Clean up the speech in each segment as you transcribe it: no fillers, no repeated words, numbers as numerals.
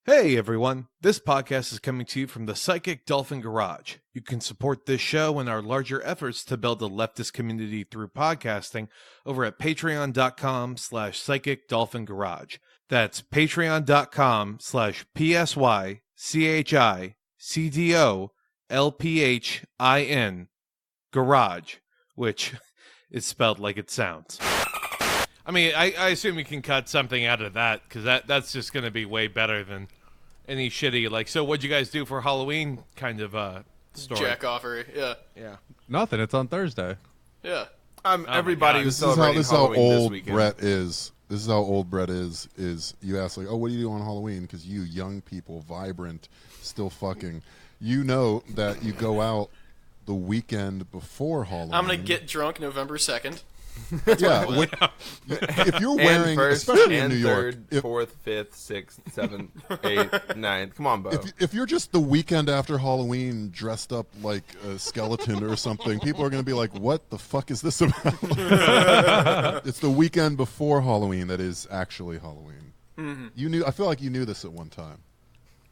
Hey everyone, this podcast is coming to you from the Psychic Dolphin Garage. You can support this show and our larger efforts to build a leftist community through podcasting over at patreon.com/Psychic Dolphin Garage. That's patreon.com/PSYCHICDOLPHIN Garage, which is spelled like it sounds. I mean, I assume you can cut something out of that, because that's just going to be way better than any shitty, like, so what'd you guys do for Halloween kind of story? Jack offer, yeah. Nothing, it's on Thursday. Yeah. Everybody was celebrating this is how Halloween this old weekend. Brett is. This is how old Brett is you ask, like, oh, what do you do on Halloween? Because you young people, vibrant, still fucking, you know that you go out the weekend before Halloween. I'm going to get drunk November 2nd. Yeah, if you're wearing, first, especially in and New York, third, fourth, fifth, sixth, seventh, eighth, ninth. Come on, Bo. if you're just the weekend after Halloween dressed up like a skeleton or something, people are going to be like, what the fuck is this about? It's the weekend before Halloween that is actually Halloween. Mm-hmm. I feel like you knew this at one time.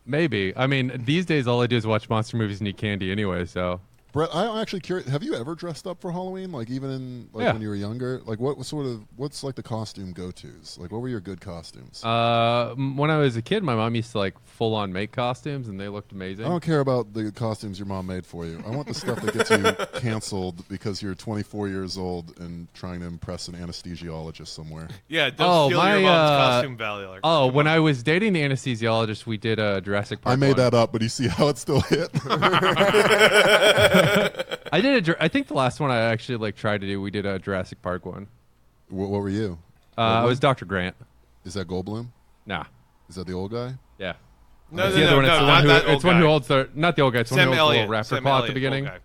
Maybe. I mean, these days all I do is watch monster movies and eat candy anyway, so. Brett, I'm actually curious. Have you ever dressed up for Halloween? Like even in when you were younger? Like what's like the costume go-tos? Like what were your good costumes? When I was a kid, my mom used to like full-on make costumes, and they looked amazing. I don't care about the costumes your mom made for you. I want the stuff that gets you canceled because you're 24 years old and trying to impress an anesthesiologist somewhere. Yeah, don't steal your mom's costume value. When I was dating the anesthesiologist, we did a Jurassic Park. I made that up, but you see how it still hit? I think the last one I actually tried to do, we did a Jurassic Park one. What were you? I was Dr. Grant. Is that Goldblum? Nah. Is that the old guy? Yeah. No, it's the other one. It's the one who holds not the old guy. It's Sam one who holds the Elliott. little raptor Sam claw at Elliott, the beginning. old guy.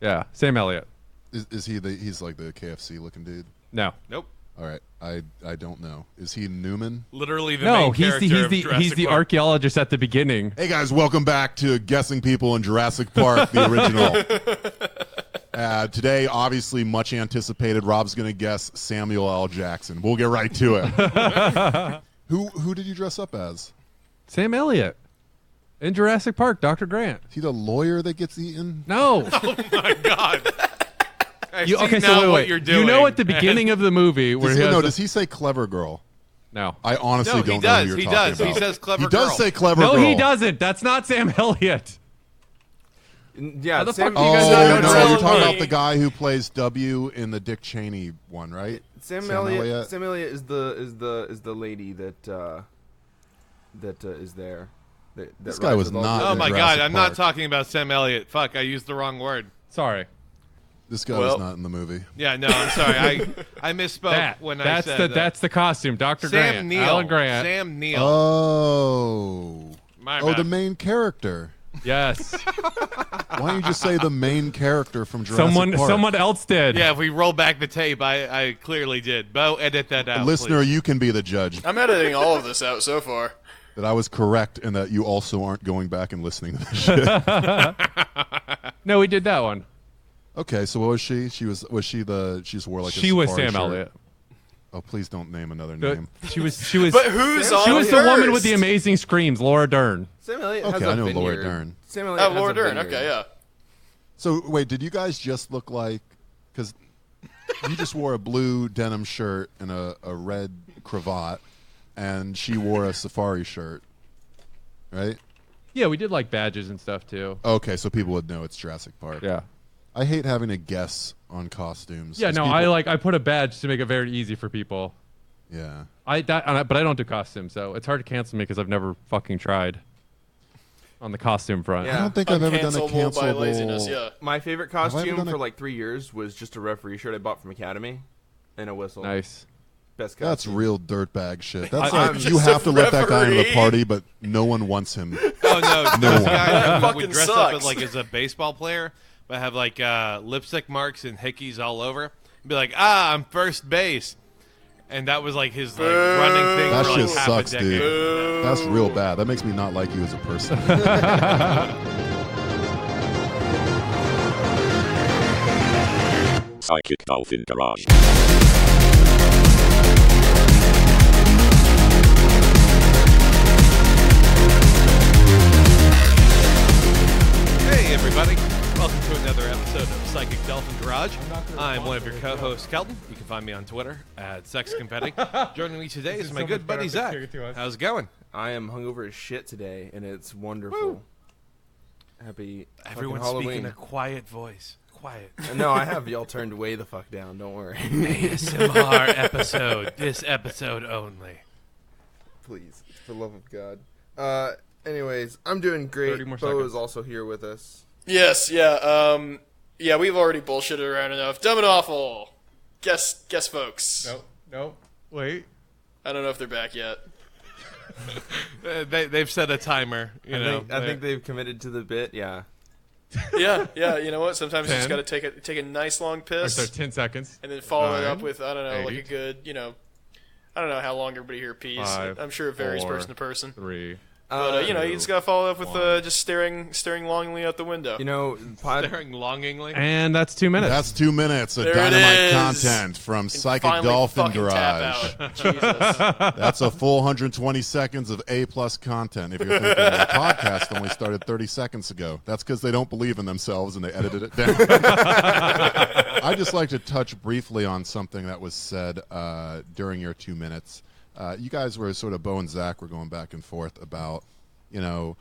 Yeah, Sam Elliott. Is he he's like the KFC looking dude? No. Nope. All right, I don't know. Is he Newman? Literally the main character of Jurassic he's the Park. archaeologist at the beginning. Hey guys, welcome back to Guessing People in Jurassic Park, the original. Today, obviously, much anticipated. Rob's going to guess Samuel L. Jackson. We'll get right to it. Who did you dress up as? Sam Elliott. In Jurassic Park, Dr. Grant. Is he the lawyer that gets eaten? No. Oh my god. Wait. You know at the beginning of the movie where does he say clever girl? No. I honestly don't know who you're talking about. He says clever girl. He does say clever girl. No, he doesn't. That's not Sam Elliott. Yeah, How the Sam, fuck do you guys not know no, Jurassic you're talking Park? about the guy who plays W in the Dick Cheney one, right? Sam Elliott is the lady that is there. This guy was not. Oh in my Jurassic god, I'm Park. not talking about Sam Elliott. Fuck, I used the wrong word. Sorry. This guy was not in the movie. Yeah, no, I'm sorry. I misspoke I said that. That's the costume. Dr. Sam Grant. Neill. Alan Grant. Sam Neill. Oh. My bad. The main character. Yes. Why don't you just say the main character from Jurassic Park? Someone else did. Yeah, if we roll back the tape, I clearly did. Bo, edit that out. Listener, please. you can be the judge. I'm editing all of this out so far. That I was correct and that you also aren't going back and listening to this shit. No, we did that one. Okay, so what was she? She just wore like a She was safari Sam shirt. Elliott. Oh, please don't name another name. She was But who's on She was the first? woman with the amazing screams, Laura Dern. Sam Elliott has Okay, a I know vineyard. Laura Dern. Sam Elliott has Laura a Dern, vineyard. okay, yeah. So wait, did you guys just look like, because you just wore a blue denim shirt and a red cravat, and she wore a safari shirt, right? Yeah, we did like badges and stuff too. Okay, so people would know it's Jurassic Park. Yeah. I hate having to guess on costumes. Yeah, 'cause no, people- I put a badge to make it very easy for people. Yeah. But I don't do costumes, so it's hard to cancel me because I've never fucking tried on the costume front. I don't think I've ever done a Uncancelable by laziness, cancelable. yeah. My favorite I ever costume done a- for like 3 years was just a referee shirt I bought from Academy and a whistle. Nice. Best costume. That's real dirtbag shit. That's I'm like you just have a to let that guy in the referee. party, but no one wants him. Oh no, No this one. guy would Fucking dress up sucks. as a baseball player, but have like lipstick marks and hickeys all over. Be like, I'm first base, and that was like his running thing That for like shit half sucks, a decade. dude. That's real bad. That makes me not like you as a person. Psychic Dolphin Garage. Garage. I'm one of your co-hosts, Kelton. You can find me on Twitter at SexConfetti. Joining me today is my good buddy Zach. How's it going? I am hungover as shit today, and it's wonderful. Woo. Happy Everyone's Halloween. speaking a quiet voice. Quiet. No, I have y'all turned way the fuck down. Don't worry. ASMR episode. This episode only. Please, for the love of God. Anyways, I'm doing great. 30 more Bo seconds. is also here with us. Yes, yeah. Yeah, we've already bullshitted around enough. Dumb and awful. Guess, folks. Nope. Wait. I don't know if they're back yet. They've set a timer. I think they've committed to the bit. Yeah. Yeah. You know what? Sometimes you just 10. got to take a nice long Or piss sorry, 10 seconds. and then follow it 9, up with I don't know, like a 8, good, I don't know how long everybody here pees. 5, I'm sure it varies 4, person to person. 3. But you just got to follow up with 1. just staring longingly out the window. Staring longingly. And that's 2 minutes. That's 2 minutes of There it dynamite is. content from Psychic Finally Dolphin fucking Garage. tap out. Jesus. That's a full 120 seconds of A-plus content. If you're thinking the podcast only started 30 seconds ago, that's because they don't believe in themselves and they edited it down. I'd just like to touch briefly on something that was said during your 2 minutes. You guys were sort of, Bo and Zach were going back and forth about, do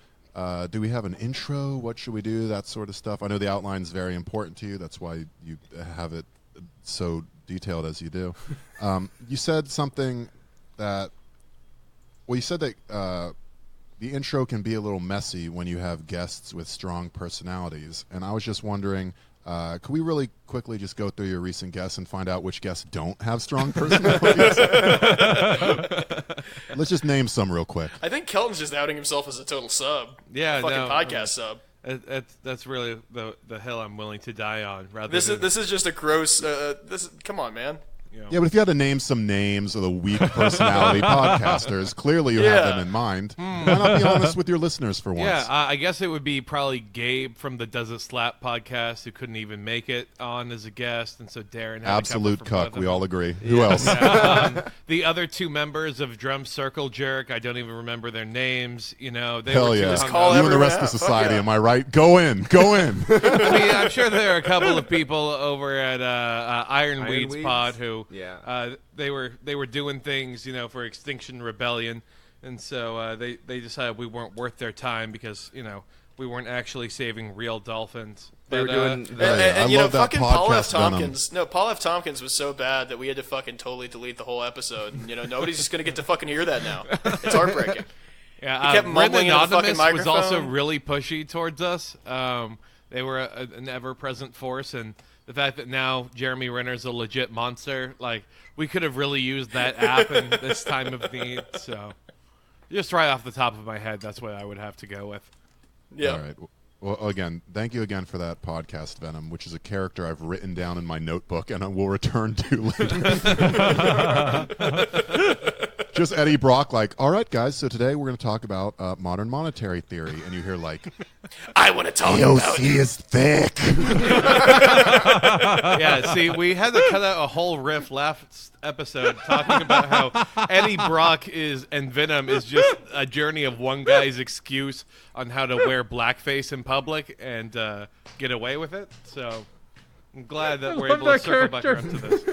we have an intro? What should we do? That sort of stuff. I know the outline's very important to you. That's why you have it so detailed as you do. You said something that, you said that the intro can be a little messy when you have guests with strong personalities. And I was just wondering, could we really quickly just go through your recent guests and find out which guests don't have strong personalities? Let's just name some real quick. I think Kelton's just outing himself as a total sub. Yeah, a fucking no, podcast sub. That's really the hill I'm willing to die on. Rather This than, is just a gross. Come on, man. Yeah, but if you had to name some names of the weak personality podcasters, clearly you have them in mind. Why not be honest with your listeners for once? Yeah, I guess it would be probably Gabe from the Does It Slap podcast who couldn't even make it on as a guest, and so Darren had Absolute to cover for both cuck. of We them. all agree. Who else? The other two members of Drum Circle Jerk, I don't even remember their names. They Hell were yeah. too Just hung call up. You and the everyone rest of out. society, Fuck yeah. am I right? Go in. Go in. I mean, I'm sure there are a couple of people over at Ironweed's Ironweeds? pod who Yeah. they were doing things, for Extinction Rebellion, and so they decided we weren't worth their time because we weren't actually saving real dolphins. They were But, doing. Yeah, I love that fucking Paul F. podcast, Venom. Tompkins. No, Paul F. Tompkins was so bad that we had to fucking totally delete the whole episode. And, nobody's just gonna get to fucking hear that now. It's heartbreaking. Yeah, kept Ren mumbling into the Anonymous fucking was also microphone. really pushy towards us. They were an ever-present force, and the fact that now Jeremy Renner's a legit monster, like, we could have really used that app in this time of need. So, just right off the top of my head, that's what I would have to go with. Yeah. All right. Well, again, thank you again for that podcast, Venom, which is a character I've written down in my notebook and I will return to later. Just Eddie Brock, like, all right, guys, so today we're going to talk about modern monetary theory. And you hear, like, I want to talk about AOC is thick. Yeah, see, we had to cut out a whole riff last episode talking about how Eddie Brock and Venom is just a journey of one guy's excuse on how to wear blackface in public and get away with it. So I'm glad that we're love able to that circle back character. around to this.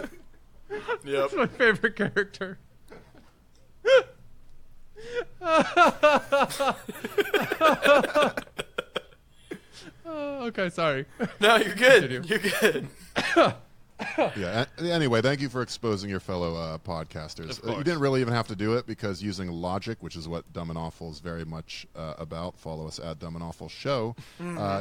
Yep. That's my favorite character. Okay, sorry. No, you're good. Continue. You're good. Yeah. Anyway, thank you for exposing your fellow podcasters. Of course. You didn't really even have to do it because using logic, which is what Dumb and Awful is very much about. Follow us at Dumb and Awful Show.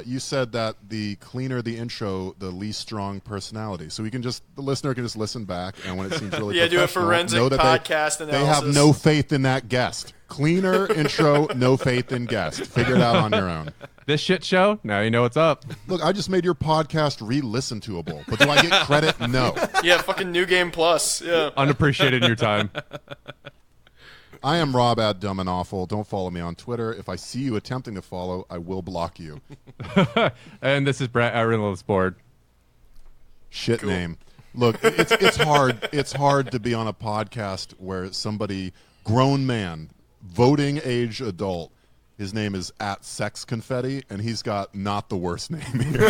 You said that the cleaner the intro, the least strong personality. So the listener can just listen back, and when it seems really Yeah, do a professional, forensic know that podcast they have analysis. no faith in that guest. Cleaner intro, no faith in guest. Figure it out on your own. This shit show, now you know what's up. Look, I just made your podcast re-listen-toable, but do I get credit? No. Yeah, fucking New Game Plus. Yeah. Unappreciated in your time. I am Rob at Dumb and Awful. Don't follow me on Twitter. If I see you attempting to follow, I will block you. And this is Brett at Reynolds Board. Shit name. Look, it's hard. It's hard to be on a podcast where somebody, grown man, voting age adult, his name is at Sex Confetti, and he's got not the worst name here.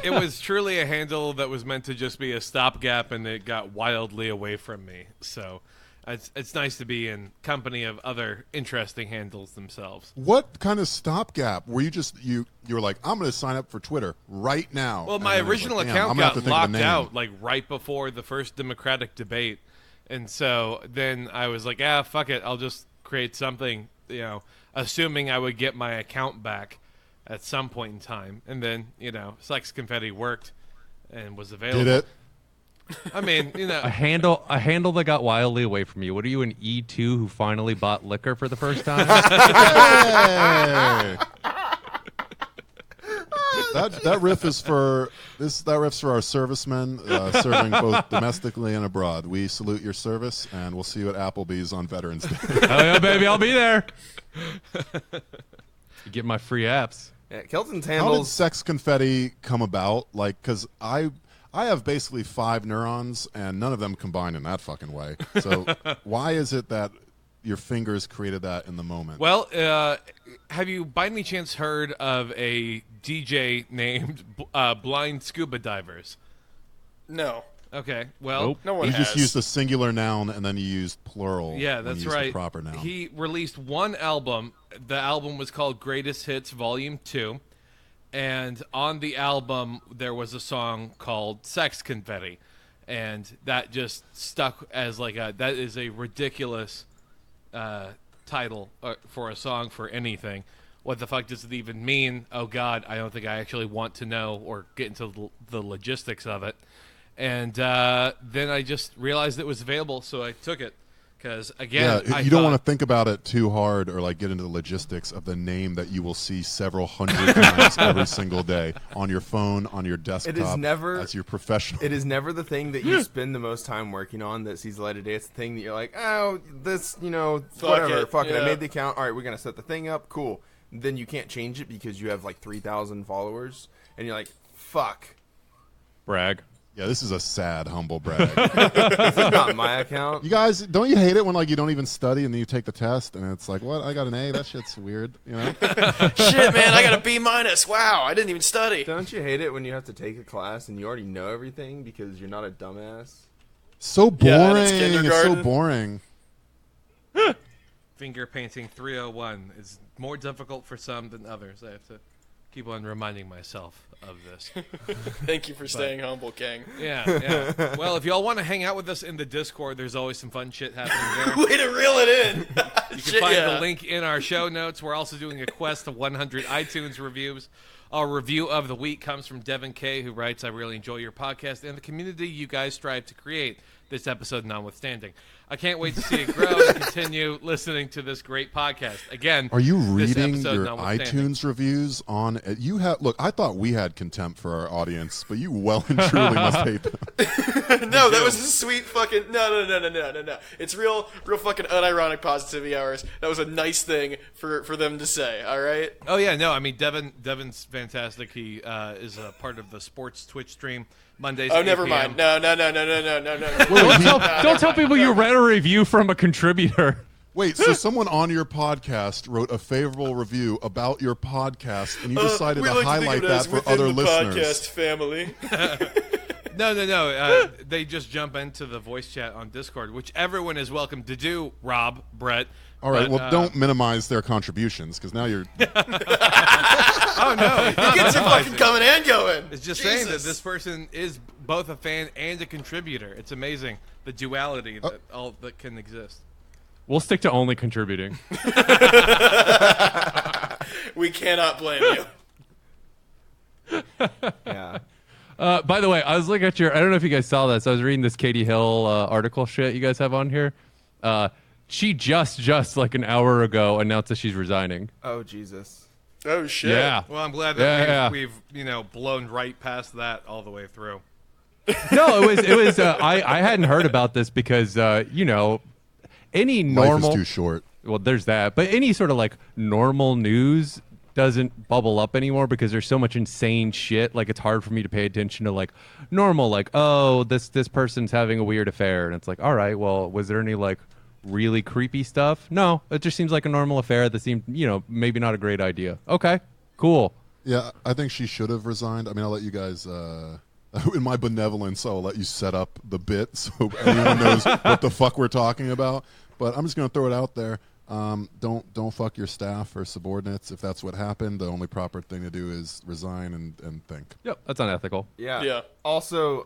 It was truly a handle that was meant to just be a stopgap, and it got wildly away from me. So it's nice to be in company of other interesting handles themselves. What kind of stopgap? Were you just you were like, I'm going to sign up for Twitter right now? Well, And my then it was original like, damn, account I'm gonna have got to think of a locked name. out like right before the first Democratic debate, and so then I was like, fuck it, I'll just create something, assuming I would get my account back at some point in time, and then Sex Confetti worked and was available. Did it? I mean, A handle that got wildly away from you. What are you, an E2 who finally bought liquor for the first time? Hey! That riff is for this. That riff's for our servicemen serving both domestically and abroad. We salute your service, and we'll see you at Applebee's on Veterans Day. Oh yeah, baby, I'll be there. You get my free apps. Yeah, Kelton's How did handles. sex confetti come about? Like, because I have basically 5 neurons, and none of them combine in that fucking way. So why is it that your fingers created that in the moment? Well, have you by any chance heard of a DJ named Blind Scuba Divers? No. Okay, well, Nope. No one You has. just used a singular noun, and then you used plural. yeah, when that's you used right. The proper noun. He released one album. The album was called Greatest Hits Volume 2. And on the album, there was a song called Sex Confetti. And that just stuck as that is a ridiculous title for a song for anything. What the fuck does it even mean? Oh, God, I don't think I actually want to know or get into the logistics of it. And then I just realized it was available, so I took it. Because, again, yeah, you don't want to think about it too hard or get into the logistics of the name that you will see several hundred times every single day on your phone, on your desktop. It is never as your professional. It is never the thing that you spend the most time working on that sees the light of day. It's the thing that you're like, oh, this, whatever, fuck it. I yeah. made the account. All right, we're gonna set the thing up. Cool. Then you can't change it because you have 3,000 followers, and you're like, fuck. Brag. Yeah, this is a sad, humble brag. This is not my account. You guys, don't you hate it when you don't even study and then you take the test and it's like, what? I got an A. That shit's weird. Shit, man, I got a B-. Wow, I didn't even study. Don't you hate it when you have to take a class and you already know everything because you're not a dumbass? So boring. Yeah, and it's It's so kindergarten. boring. Finger painting 301 is more difficult for some than others. I have to keep on reminding myself of this. Thank you for staying humble, King. Yeah. Well, if y'all want to hang out with us in the Discord, there's always some fun shit happening there. Way to reel it in. You can find the link in our show notes. We're also doing a quest to 100 iTunes reviews. Our review of the week comes from Devin K., who writes, I really enjoy your podcast and the community you guys strive to create, this episode notwithstanding. I can't wait to see it grow and continue listening to this great podcast. Again, Are you this reading episode your notwithstanding. iTunes reviews on? You have look. I thought we had contempt for our audience, but you well and truly must hate them. No, that was a sweet fucking no. It's real fucking unironic positivity hours. That was a nice thing for them to say. All right. Oh yeah, no, I mean Devin's fantastic. He is a part of the sports Twitch stream Mondays. Oh, 8 never p.m. mind. No. Don't tell people you read a review from a contributor. Wait, so someone on your podcast wrote a favorable review about your podcast, and you decided we to like highlight to think of it that as for within other the listeners. podcast family. No. They just jump into the voice chat on Discord, which everyone is welcome to do. Rob, Brett. All right, but, well, don't minimize their contributions because now you're. Oh no, it's not Get your minimizing. fucking coming and going. It's just Jesus. saying that this person is both a fan and a contributor. It's amazing the duality that all that can exist. We'll stick to only contributing. We cannot blame you. Yeah. By the way, I was looking at I don't know if you guys saw this. I was reading this Katie Hill article shit you guys have on here. She just like an hour ago announced that she's resigning. Oh, Jesus. Oh shit. Yeah. Well, I'm glad that Yeah. we've blown right past that all the way through. No, it was. I hadn't heard about this because any normal. Life is too short. Well, there's that. But any sort of normal news doesn't bubble up anymore because there's so much insane shit. It's hard for me to pay attention to normal, oh, this person's having a weird affair, and it's all right, well, was there any really creepy stuff? No, it just seems like a normal affair that seemed maybe not a great idea. Okay, cool. Yeah, I think she should have resigned. I mean, I'll let you guys. In my benevolence, I'll let you set up the bit so everyone knows what the fuck we're talking about. But I'm just going to throw it out there. Don't fuck your staff or subordinates. If that's what happened, the only proper thing to do is resign and think. Yep, that's unethical. Yeah. Yeah. Also,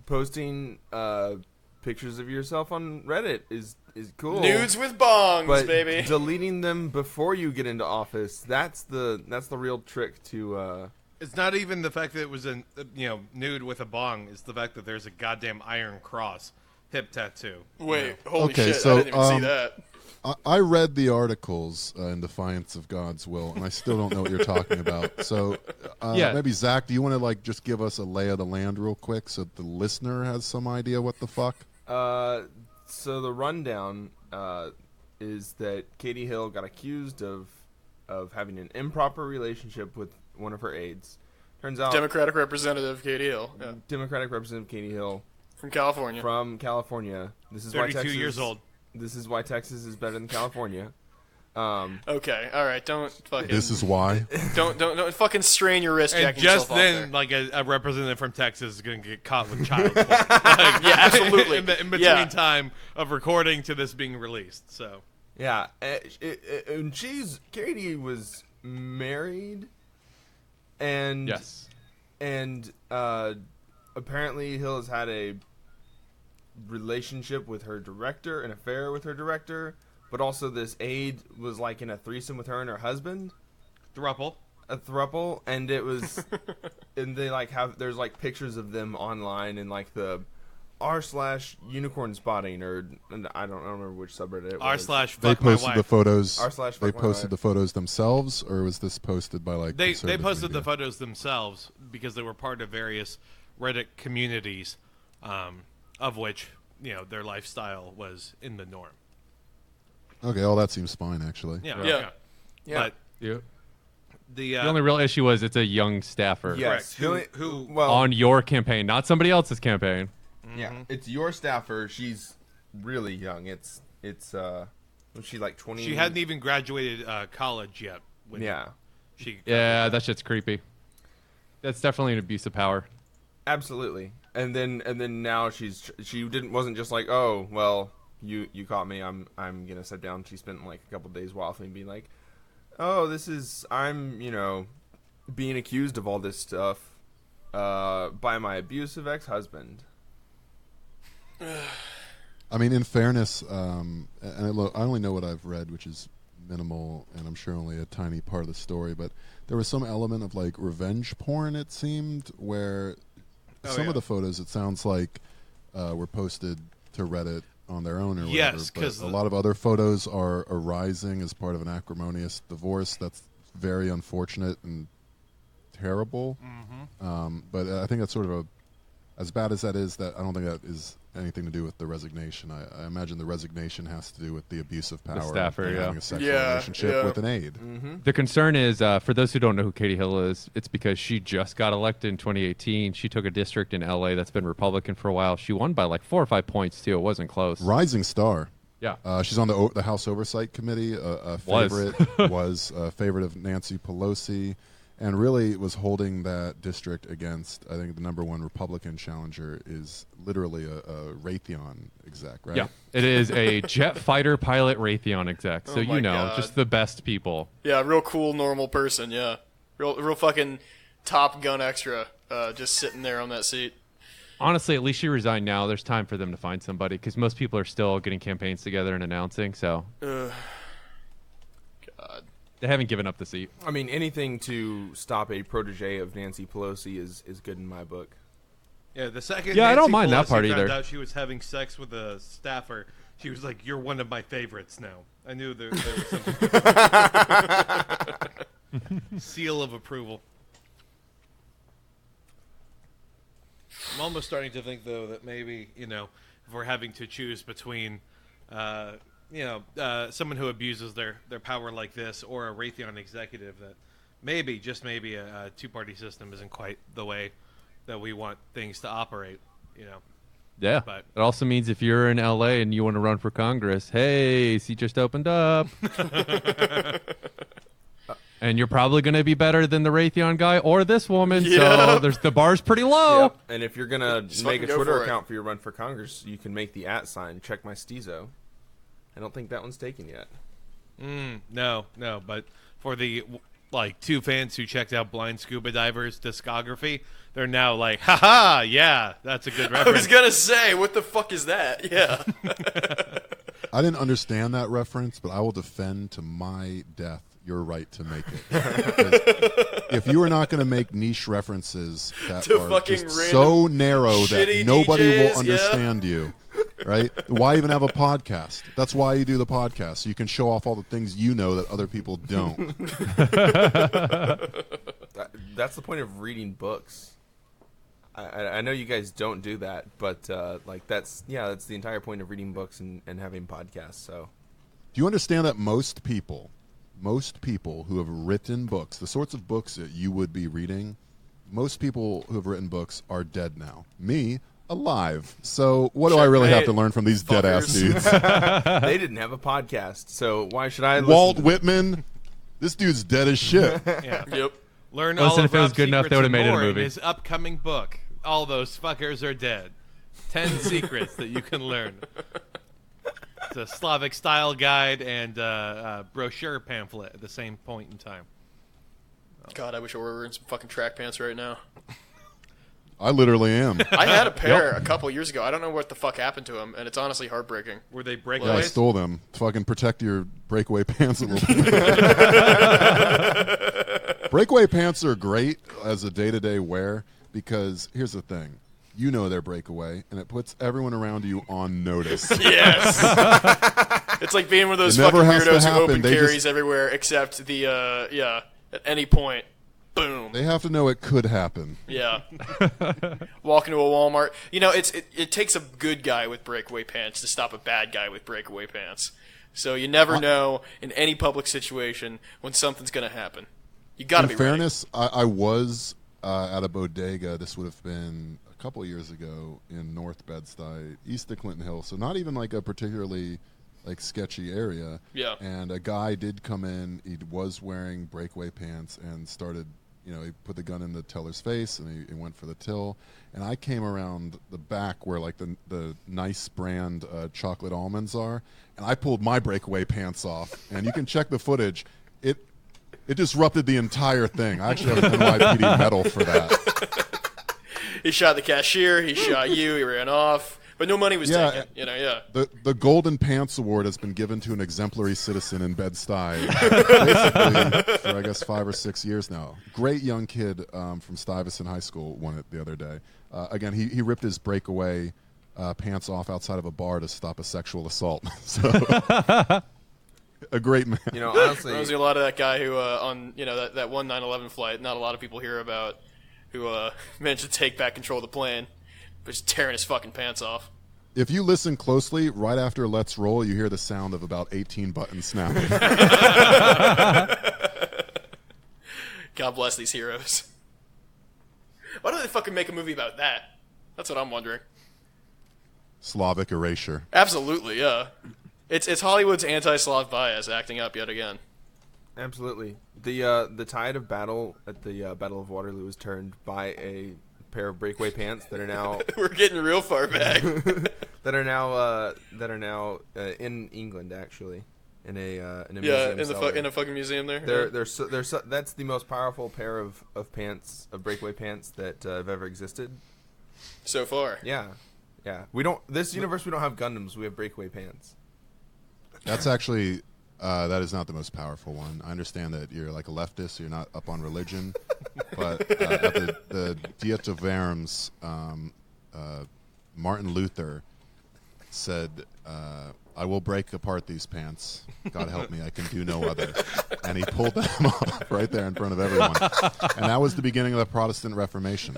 posting pictures of yourself on Reddit is cool. Nudes with bongs, but baby. deleting them before you get into office, that's the real trick to It's not even the fact that it was nude with a bong. It's the fact that there's a goddamn iron cross hip tattoo. Wait, holy Okay, shit! so, I didn't even see that. I read the articles in defiance of God's will, and I still don't know what you're talking about. So, Yeah. maybe Zach, do you want to just give us a lay of the land real quick, so the listener has some idea what the fuck? So the rundown is that Katie Hill got accused of having an improper relationship with one of her aides. Turns out Democratic Representative Katie Hill, yeah. Democratic Representative Katie Hill From California. This is 32 why Texas, years old. This is why Texas is better than California. Okay, all right. Don't fucking. This is why. Don't fucking strain your wrist. And jacking just yourself then, off like a representative from Texas is going to get caught with child porn. Yeah, absolutely. in between Yeah. time of recording to this being released. So Yeah, and Katie was married, and Yes. and apparently Hill has had a relationship with her director, an affair with her director, but also this aide was like in a threesome with her and her husband, throuple. a throuple, and it was, and they there's like pictures of them online in like the r/unicorn spotting and I don't remember which subreddit it was. r/ They fuck my posted the wife. photos. r/ They posted the photos themselves, or was this posted by They conservative posted the media? photos themselves because they were part of various Reddit communities, of which their lifestyle was in the norm. Okay, all that seems fine actually. Yeah, Yeah. Yeah. But Yeah. the The only real issue was it's a young staffer Yes. correct. Who well, on your campaign, not somebody else's campaign. yeah, it's your staffer. She's really young. It's was she like 20? she hadn't even graduated college yet. When Yeah, she Yeah, that shit's creepy. That's definitely an abuse of power. absolutely. And then now she wasn't just like, oh well, you caught me. I'm gonna sit down. She spent like a couple days with me, being like, oh, I'm being accused of all this stuff by my abusive ex-husband. I mean, in fairness, and I only know what I've read, which is minimal, and I'm sure only a tiny part of the story, but there was some element of like revenge porn, it seemed, where some of the photos, it sounds like, were posted to Reddit on their own or whatever. Yes, but 'cause a lot of other photos are arising as part of an acrimonious divorce. That's very unfortunate and terrible. But I think that's sort of as bad as that is, that I don't think that is anything to do with the resignation. I imagine the resignation has to do with the abuse of power staffer, and yeah. having a sexual Yeah, relationship yeah. with an aide. The concern is, for those who don't know who Katie Hill is, it's because she just got elected in 2018. She took a district in LA that's been Republican for a while. She won by like 4 or 5 points too. It wasn't close. Rising star. Yeah. She's on the House Oversight Committee. A favorite was a favorite of Nancy Pelosi, and really was holding that district against. I think the number one Republican challenger is literally a Raytheon exec, right? Yeah. It is a jet fighter pilot Raytheon exec. So Oh my God. just the best people. Yeah, real cool, normal person. Yeah, real fucking Top Gun extra. Just sitting there on that seat. Honestly, at least she resigned now. There's time for them to find somebody because most people are still getting campaigns together and announcing. So God. they haven't given up the seat. I mean, anything to stop a protege of Nancy Pelosi is good in my book. Yeah, the second Yeah, I don't Nancy mind that Pelosi part found either. out she was having sex with a staffer, she was like, "You're one of my favorites now." I knew there was some seal of approval. I'm almost starting to think, though, that maybe if we're having to choose between, someone who abuses their power like this or a Raytheon executive, that maybe, just maybe, a two-party system isn't quite the way that we want things to operate. Yeah. But- it also means if you're in LA and you want to run for Congress, hey, seat just opened up. And And you're probably going to be better than the Raytheon guy or this woman. Yeah. So the bar's pretty low. Yep. And if you're gonna make a fucking go Twitter for it. account for your run for Congress, you can make the @ check my Steezo. I don't think that one's taken yet. No. But for the like 2 fans who checked out Blind Scuba Diver's discography, they're now like, haha, yeah, that's a good I reference. was gonna say, what the fuck is that? Yeah. I didn't understand that reference, but I will defend to my death your right to make it. If you are not going to make niche references that To are fucking just random so narrow that shitty nobody DJs, will understand you, right? Why even have a podcast? That's why you do the podcast, so you can show off all the things you know that other people don't. That's the point of reading books. I know you guys don't do that, but like that's the entire point of reading books and having podcasts. So, Do you understand that most people who have written books, the sorts of books that you would be reading, most people who have written books are dead now. Me, alive. So what do I really have to learn from these dead-ass dudes? they didn't have a podcast, so why should I? Walt Whitman, this dude's dead as shit. Yeah. Yep. Learn Listen, all if it was about good enough, they secrets would've and made it a more in movie. his upcoming book. All those fuckers are dead. 10 secrets that you can learn. It's a Slavic style guide and brochure pamphlet at the same point in time. God, I wish I were in some fucking track pants right now. I literally am. I had a pair a couple years ago. I don't know what the fuck happened to them, and it's honestly heartbreaking. Were they Yeah, I breakaways? stole them. Fucking protect your breakaway pants a little bit. Breakaway pants are great as a day-to-day wear because here's the thing. You know they're breakaway, and it puts everyone around you on notice. Yes. It's like being one of those It fucking never has to weirdos who happen. open They carries just- everywhere except the, at any point. Boom. They have to know it could happen. Yeah. Walk into a Walmart. You know, it takes a good guy with breakaway pants to stop a bad guy with breakaway pants. So you never know in any public situation when something's going to happen. You got to be In fairness, I was at a bodega. This would have been a couple of years ago in North Bed-Stuy, east of Clinton Hill. So not even like a particularly like sketchy area. Yeah. And a guy did come in. He was wearing breakaway pants and started. You know, he put the gun in the teller's face and he went for the till. And I came around the back where like the nice brand chocolate almonds are, and I pulled my breakaway pants off. And you can check the footage. It disrupted the entire thing. I actually have an NYPD medal for that. He shot the cashier. He shot you. He ran off. But no money was Yeah. taken. You know, yeah. The Golden Pants Award has been given to an exemplary citizen in Bed-Stuy basically for, I guess, 5 or 6 years now. Great young kid from Stuyvesant High School won it the other day. Again, he ripped his breakaway pants off outside of a bar to stop a sexual assault. So, a great man. You know, honestly, Reminds me a lot of that guy who, on, you know, that one 9/11 flight, not a lot of people hear about, who managed to take back control of the plane, but just tearing his fucking pants off. If you listen closely, right after Let's Roll, you hear the sound of about 18 buttons snapping. God bless these heroes. Why don't they fucking make a movie about that? That's what I'm wondering. Slavic erasure. Absolutely, yeah. It's Hollywood's anti-Slav bias acting up yet again. absolutely. The tide of battle at the Battle of Waterloo was turned by a pair of breakaway pants that are now We're getting real far back. that are now in England, actually, in a Yeah, museum in the cellar. in a fucking museum there. They're that's the most powerful pair of pants, of breakaway pants that have ever existed. So far. Yeah. We don't. This universe, we don't have Gundams. We have breakaway pants. That's actually, that is not the most powerful one. I understand that you're like a leftist, so you're not up on religion. But at the Diet of Worms, Martin Luther said, I will break apart these pants. God help me, I can do no other. And he pulled them off right there in front of everyone. And that was the beginning of the Protestant Reformation.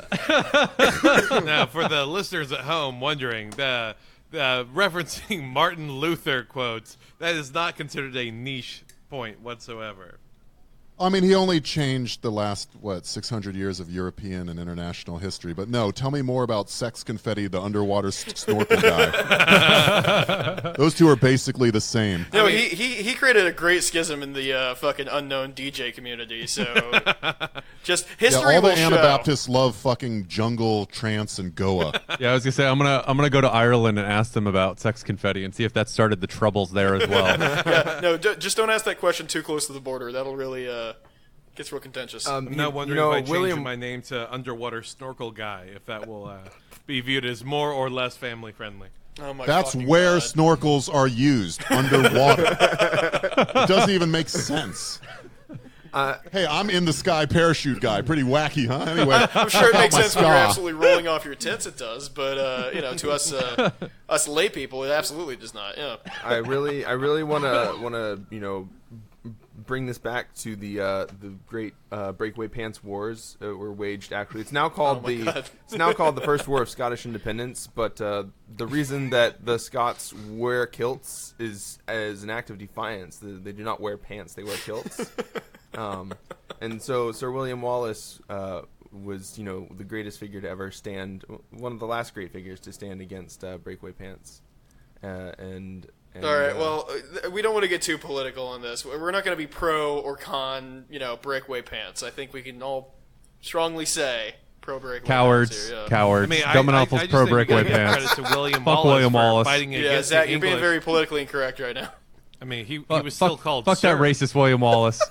Now, for the listeners at home wondering, the referencing Martin Luther quotes, that is not considered a niche point whatsoever. I mean, he only changed the last, 600 years of European and international history. But no, tell me more about Sex Confetti, the underwater snorkel guy. Those two are basically the same. No, he created a great schism in the fucking unknown DJ community. So just history all the will show. Anabaptists love fucking jungle, trance, and Goa. Yeah, I was gonna say I'm gonna go to Ireland and ask them about Sex Confetti and see if that started the troubles there as well. Yeah, no, just don't ask that question too close to the border. That'll really gets real contentious. I'm now wondering if I change my name to Underwater Snorkel Guy, if that will be viewed as more or less family friendly. Oh my That's fucking where God. snorkels are used, underwater. It doesn't even make sense. Hey, I'm in the sky parachute guy. Pretty wacky, huh? Anyway, I'm sure it makes my sense when you're ska. absolutely rolling off your tits. It does, but to us lay people, it absolutely does not. Yeah. I really want to bring this back to the great breakaway pants wars were waged. Actually, it's now called the First War of Scottish Independence. But the reason that the Scots wear kilts is as an act of defiance. They do not wear pants; they wear kilts. And so Sir William Wallace was the greatest figure to ever stand, one of the last great figures to stand against breakaway pants. All right. Well, we don't want to get too political on this. We're not going to be pro or con, breakaway pants. I think we can all strongly say pro breakaway Cowards, pants here. Yeah. cowards. I mean, Gumming I just pro think we breakaway gotta give pants. credit to William Fuck Wallace William for Wallace. fighting Yeah, against Zach, the you're being English. very politically incorrect right now. I mean, he Fuck- was still fuck- called Fuck Sir. that racist William Wallace.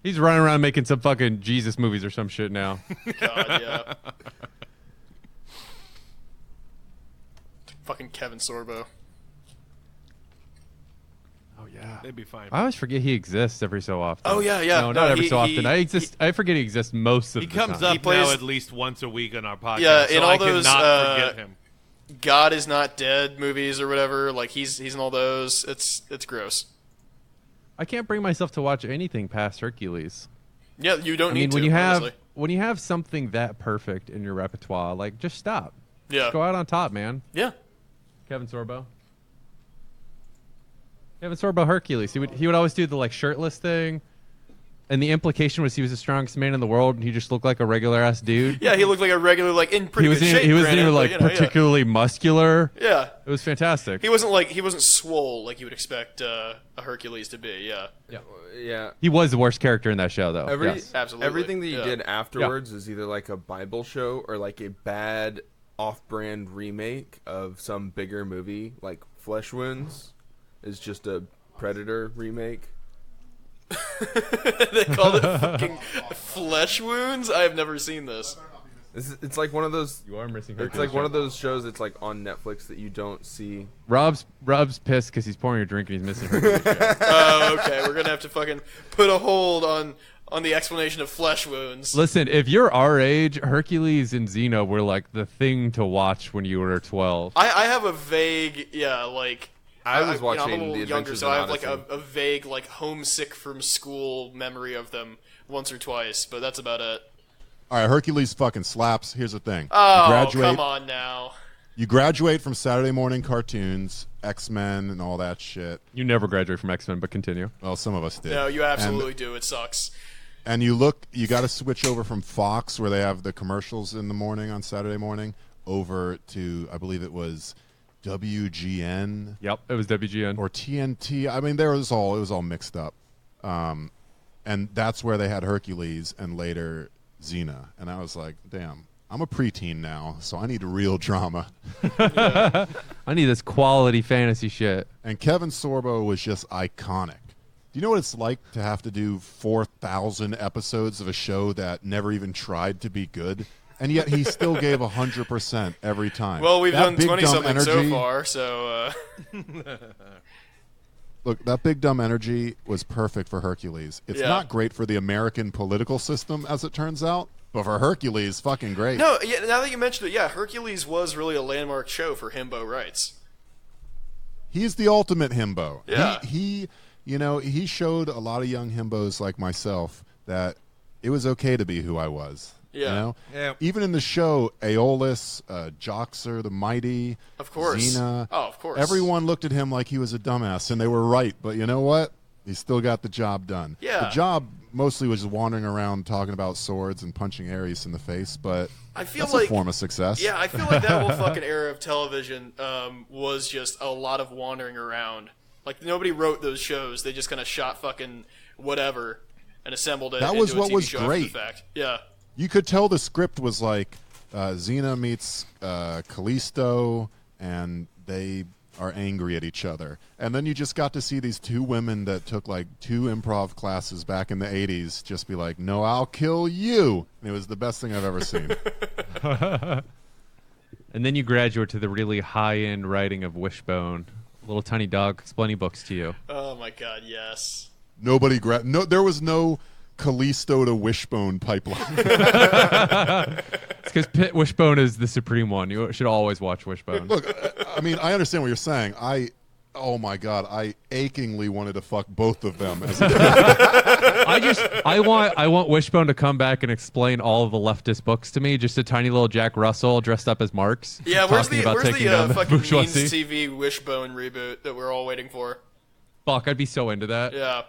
He's running around making some fucking Jesus movies or some shit now. God, yeah. Fucking Kevin Sorbo. Oh yeah. They'd be fine. I always forget he exists every so often. Oh, yeah. No, not every he- so often. he- I forget he exists most of He the comes time. up He plays- now at least once a week on our podcast. Yeah, so in all I those, cannot forget him. God is Not Dead movies or whatever. Like he's in all those. It's gross. I can't bring myself to watch anything past Hercules. Yeah, you don't I need mean, to. when honestly. you have something that perfect in your repertoire, like just stop. Yeah. Just go out on top, man. Yeah. Kevin Sorbo. Kevin Sorbo Hercules. He would always do the shirtless thing, and the implication was he was the strongest man in the world, and he just looked like a regular ass dude. Yeah, he looked like a regular, in pretty He was good shape. he wasn't granted, even but, yeah. particularly muscular. Yeah. It was fantastic. He wasn't swole like you would expect a Hercules to be. Yeah. Yeah. He was the worst character in that show, though. Yes. Absolutely. Everything that you Yeah. did afterwards is either like a Bible show or like a bad off-brand remake of some bigger movie, like Flesh Wounds is just a Predator remake. They called it fucking Flesh Wounds? I have never seen this. It's like one of those. You are missing It's Hercules. like one of those shows that's like on Netflix that you don't see. Rob's pissed because he's pouring a drink and he's missing Hercules. show. Oh, okay. We're gonna have to fucking put a hold on the explanation of Flesh Wounds. Listen, if you're our age, Hercules and Xena were like the thing to watch when you were 12. I have a vague, I was I'm watching a little The younger, Adventures so in I have Odyssey. a vague homesick from school memory of them once or twice, but that's about it. All right, Hercules fucking slaps. Here's the thing. Oh, come on now. You graduate from Saturday morning cartoons, X-Men, and all that shit. You never graduate from X-Men, but continue. Well, some of us did. No, you absolutely do. It sucks. And you got to switch over from Fox, where they have the commercials in the morning on Saturday morning, over to, I believe it was WGN Yep, it was WGN. or TNT. I mean, it was all mixed up. And that's where they had Hercules and later Xena. And I was like, damn, I'm a preteen now, so I need real drama. I need this quality fantasy shit. And Kevin Sorbo was just iconic. Do you know what it's like to have to do 4,000 episodes of a show that never even tried to be good? And yet he still gave 100% every time. Well, we've That done big, 20-something dumb so energy- far, so... Look, that big dumb energy was perfect for Hercules. It's Yeah. not great for the American political system, as it turns out, but for Hercules, fucking great. No, yeah, now that you mentioned it, yeah, Hercules was really a landmark show for himbo rights. He's the ultimate himbo. Yeah. He showed a lot of young himbos like myself that it was okay to be who I was. Yeah. You know? Yeah. Even in the show, Aeolus, Joxer the Mighty, Of course. Xena, Oh, of course. everyone looked at him like he was a dumbass, and they were right. But you know what? He still got the job done. Yeah. The job mostly was just wandering around talking about swords and punching Ares in the face, but I feel that's like a form of success. Yeah, I feel like that whole fucking era of television was just a lot of wandering around. Like, nobody wrote those shows. They just kind of shot fucking whatever and assembled it That into was a what TV was show great. after the fact. Yeah. You could tell the script was like Xena meets Callisto, and they are angry at each other. And then you just got to see these two women that took like 2 improv classes back in the 80s just be like, no, I'll kill you. And it was the best thing I've ever seen. And then you graduate to the really high-end writing of Wishbone. Little tiny dog explaining books to you. Oh my god, yes. There was no Callisto to Wishbone pipeline. It's because Wishbone is the supreme one. You should always watch Wishbone. Look, I mean, I understand what you're saying. Oh my god, I achingly wanted to fuck both of them. I want Wishbone to come back and explain all of the leftist books to me. Just a tiny little Jack Russell dressed up as Marx. Yeah, where's talking the about taking down the fucking Means bourgeoisie. TV Wishbone reboot that we're all waiting for? Fuck, I'd be so into that. Yeah.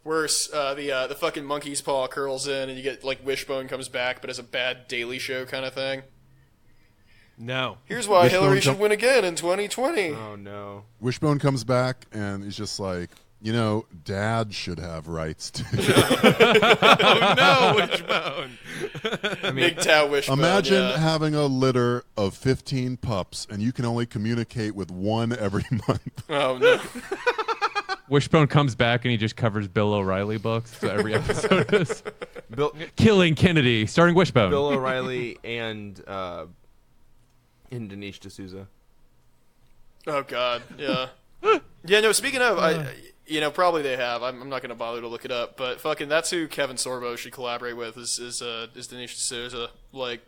Worse, the fucking monkey's paw curls in and you get, like, Wishbone comes back, but as a bad Daily Show kind of thing. No. Here's why Wishbone Hillary should win again in 2020. Oh no. Wishbone comes back and he's just like, Dad should have rights too. Oh no, Wishbone. Big Tao Wishbone. Imagine yeah. having a litter of 15 pups and you can only communicate with one every month. Oh no. Wishbone comes back and he just covers Bill O'Reilly books. So every episode is Bill Killing Kennedy, starring Wishbone. Bill O'Reilly and Dinesh D'Souza. Oh god, yeah. Yeah, no, speaking of, probably they have. I'm not going to bother to look it up, but fucking that's who Kevin Sorbo should collaborate with is Dinesh D'Souza. Like,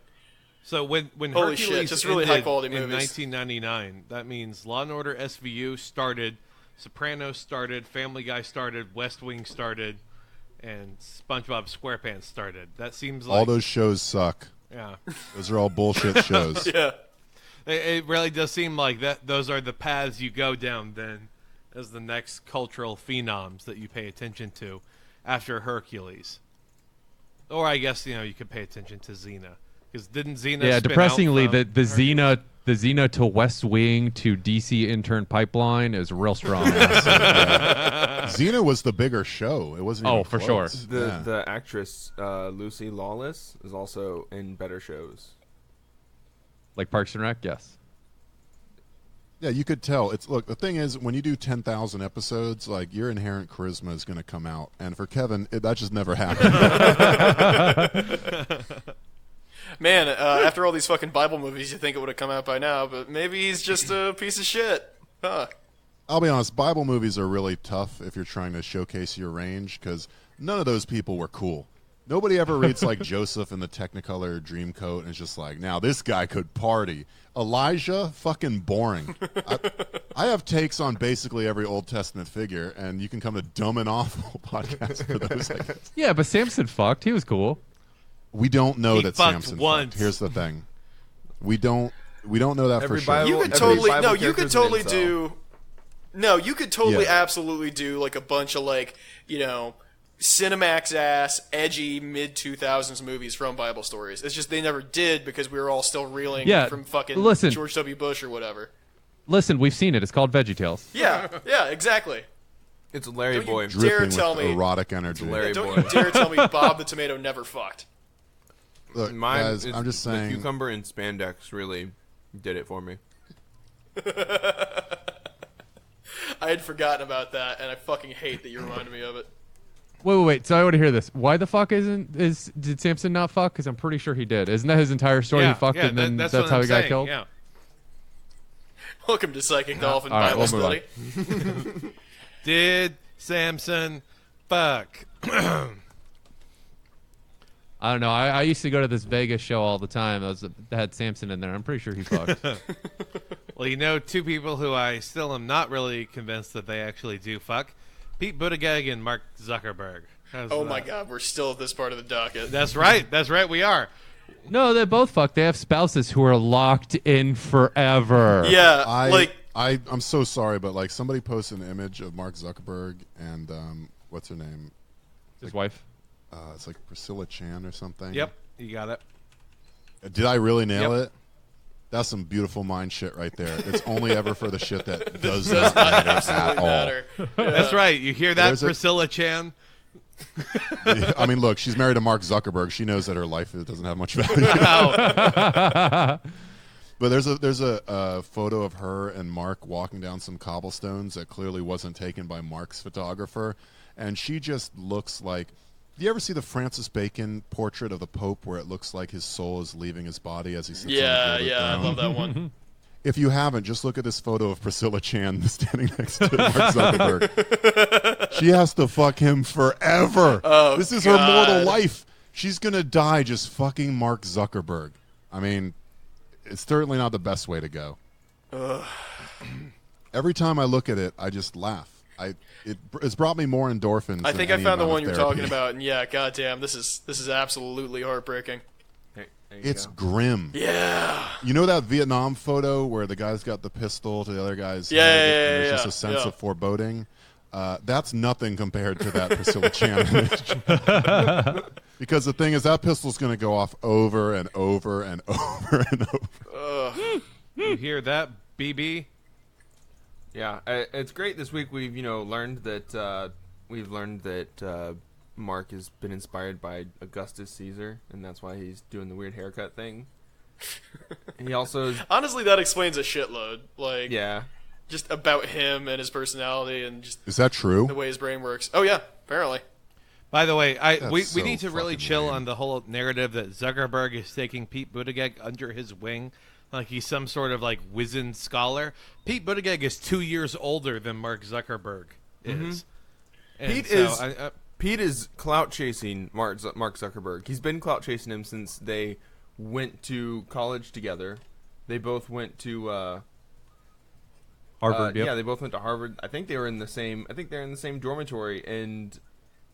So when Holy Hercules shit, just really ended high-quality in movies. 1999, that means Law & Order SVU started, Sopranos started, Family Guy started, West Wing started, and SpongeBob SquarePants started. That seems like All those shows suck. yeah. Those are all bullshit shows. yeah. It really does seem like that. Those are the paths you go down then, as the next cultural phenoms that you pay attention to after Hercules. Or I guess you could pay attention to Xena, because didn't Xena? Yeah, spin depressingly, out the from Xena to West Wing to DC intern pipeline is real strong. Xena was the bigger show. It wasn't. Oh, even for close. sure. Yeah. The actress Lucy Lawless is also in better shows. Like Parks and Rec, yes. Yeah, you could tell. Look, the thing is, when you do 10,000 episodes, like your inherent charisma is going to come out, and for Kevin, that just never happened. Man, after all these fucking Bible movies, you think it would have come out by now, but maybe he's just a piece of shit. Huh. I'll be honest, Bible movies are really tough if you're trying to showcase your range, because none of those people were cool. Nobody ever reads like Joseph in the Technicolor Dreamcoat and is just like, now this guy could party. Elijah, fucking boring. I have takes on basically every Old Testament figure, and you can come to Dumb and Awful podcast for those. I guess. Yeah, but Samson fucked. He was cool. We don't know He that fucked Samson once. fucked. Here's the thing. We don't know that Every for sure. Bible- You could Every totally Bible you could character's an totally incel. do. No, you could totally Yeah. absolutely do like a bunch of Cinemax ass, edgy mid 2000s movies from Bible stories. It's just they never did because we were all still reeling Yeah, from fucking listen. George W. Bush or whatever. Listen, we've seen it. It's called VeggieTales. Yeah, yeah, exactly. It's Larry Don't you Boy. dare Dripping tell with me- erotic energy. Larry Don't Boy. you dare tell me Bob the Tomato never fucked. Look, Mine guys, is- I'm just The saying. cucumber and spandex really did it for me. I had forgotten about that, and I fucking hate that you reminded me of it. Wait. So I want to hear this. Why the fuck did Samson not fuck? Because I'm pretty sure he did. Isn't that his entire story? Yeah, He fucked yeah, and then that's that's what how I'm he got saying, killed? Yeah. Welcome to Psychic Dolphin All right, Bible we'll move Study. Did Samson fuck? I don't know. I used to go to this Vegas show all the time. That had Samson in there. I'm pretty sure he fucked. Well, two people who I still am not really convinced that they actually do fuck. Pete Buttigieg and Mark Zuckerberg. How's Oh that? my god, we're still at this part of the docket. That's right. That's right. We are. No, they both fuck. They have spouses who are locked in forever. Yeah, I'm so sorry, but like somebody posted an image of Mark Zuckerberg and what's her name? His wife. It's like Priscilla Chan or something. Yep, you got it. Did I really nail Yep. it? That's some beautiful mind shit right there. It's only ever for the shit that does Does not not matter at absolutely all. matter. Yeah. That's right. You hear that, There's a- Priscilla Chan? I mean, look, she's married to Mark Zuckerberg. She knows that her life doesn't have much value. Wow. But there's a photo of her and Mark walking down some cobblestones that clearly wasn't taken by Mark's photographer, and she just looks like. Do you ever see the Francis Bacon portrait of the Pope where it looks like his soul is leaving his body as he sits on the Yeah, gilded I throne? love that one. If you haven't, just look at this photo of Priscilla Chan standing next to Mark Zuckerberg. She has to fuck him forever. Oh, this is her mortal God. life. She's going to die just fucking Mark Zuckerberg. I mean, it's certainly not the best way to go. Every time I look at it, I just laugh. It's brought me more endorphins. I than think I any found the amount one of you're therapy. talking about, and yeah, goddamn, this is absolutely heartbreaking. There you It's go. grim. Yeah. You know that Vietnam photo where the guy's got the pistol to the other guy's Yeah, head, yeah, and yeah, there's just yeah, a sense yeah. of foreboding? That's nothing compared to that Priscilla Chan image. Because the thing is, that pistol's going to go off over and over and over and over. You hear that, BB? Yeah, it's great. This week we've learned that Mark has been inspired by Augustus Caesar, and that's why he's doing the weird haircut thing. He also, Honestly, that explains a shitload. Like, yeah, just about him and his personality and just Is that true? the way his brain works. Oh yeah, apparently. By the way, we so need to really fucking chill lame. on the whole narrative that Zuckerberg is taking Pete Buttigieg under his wing, like he's some sort of like wizened scholar. Pete Buttigieg is 2 years older than Mark Zuckerberg is. And Pete so is- I, Pete is clout chasing Mark Zuckerberg. He's been clout chasing him since they went to college together. They both went to Harvard. Yep. Yeah, they both went to Harvard. I think they were in the same. I think they're in the same dormitory, and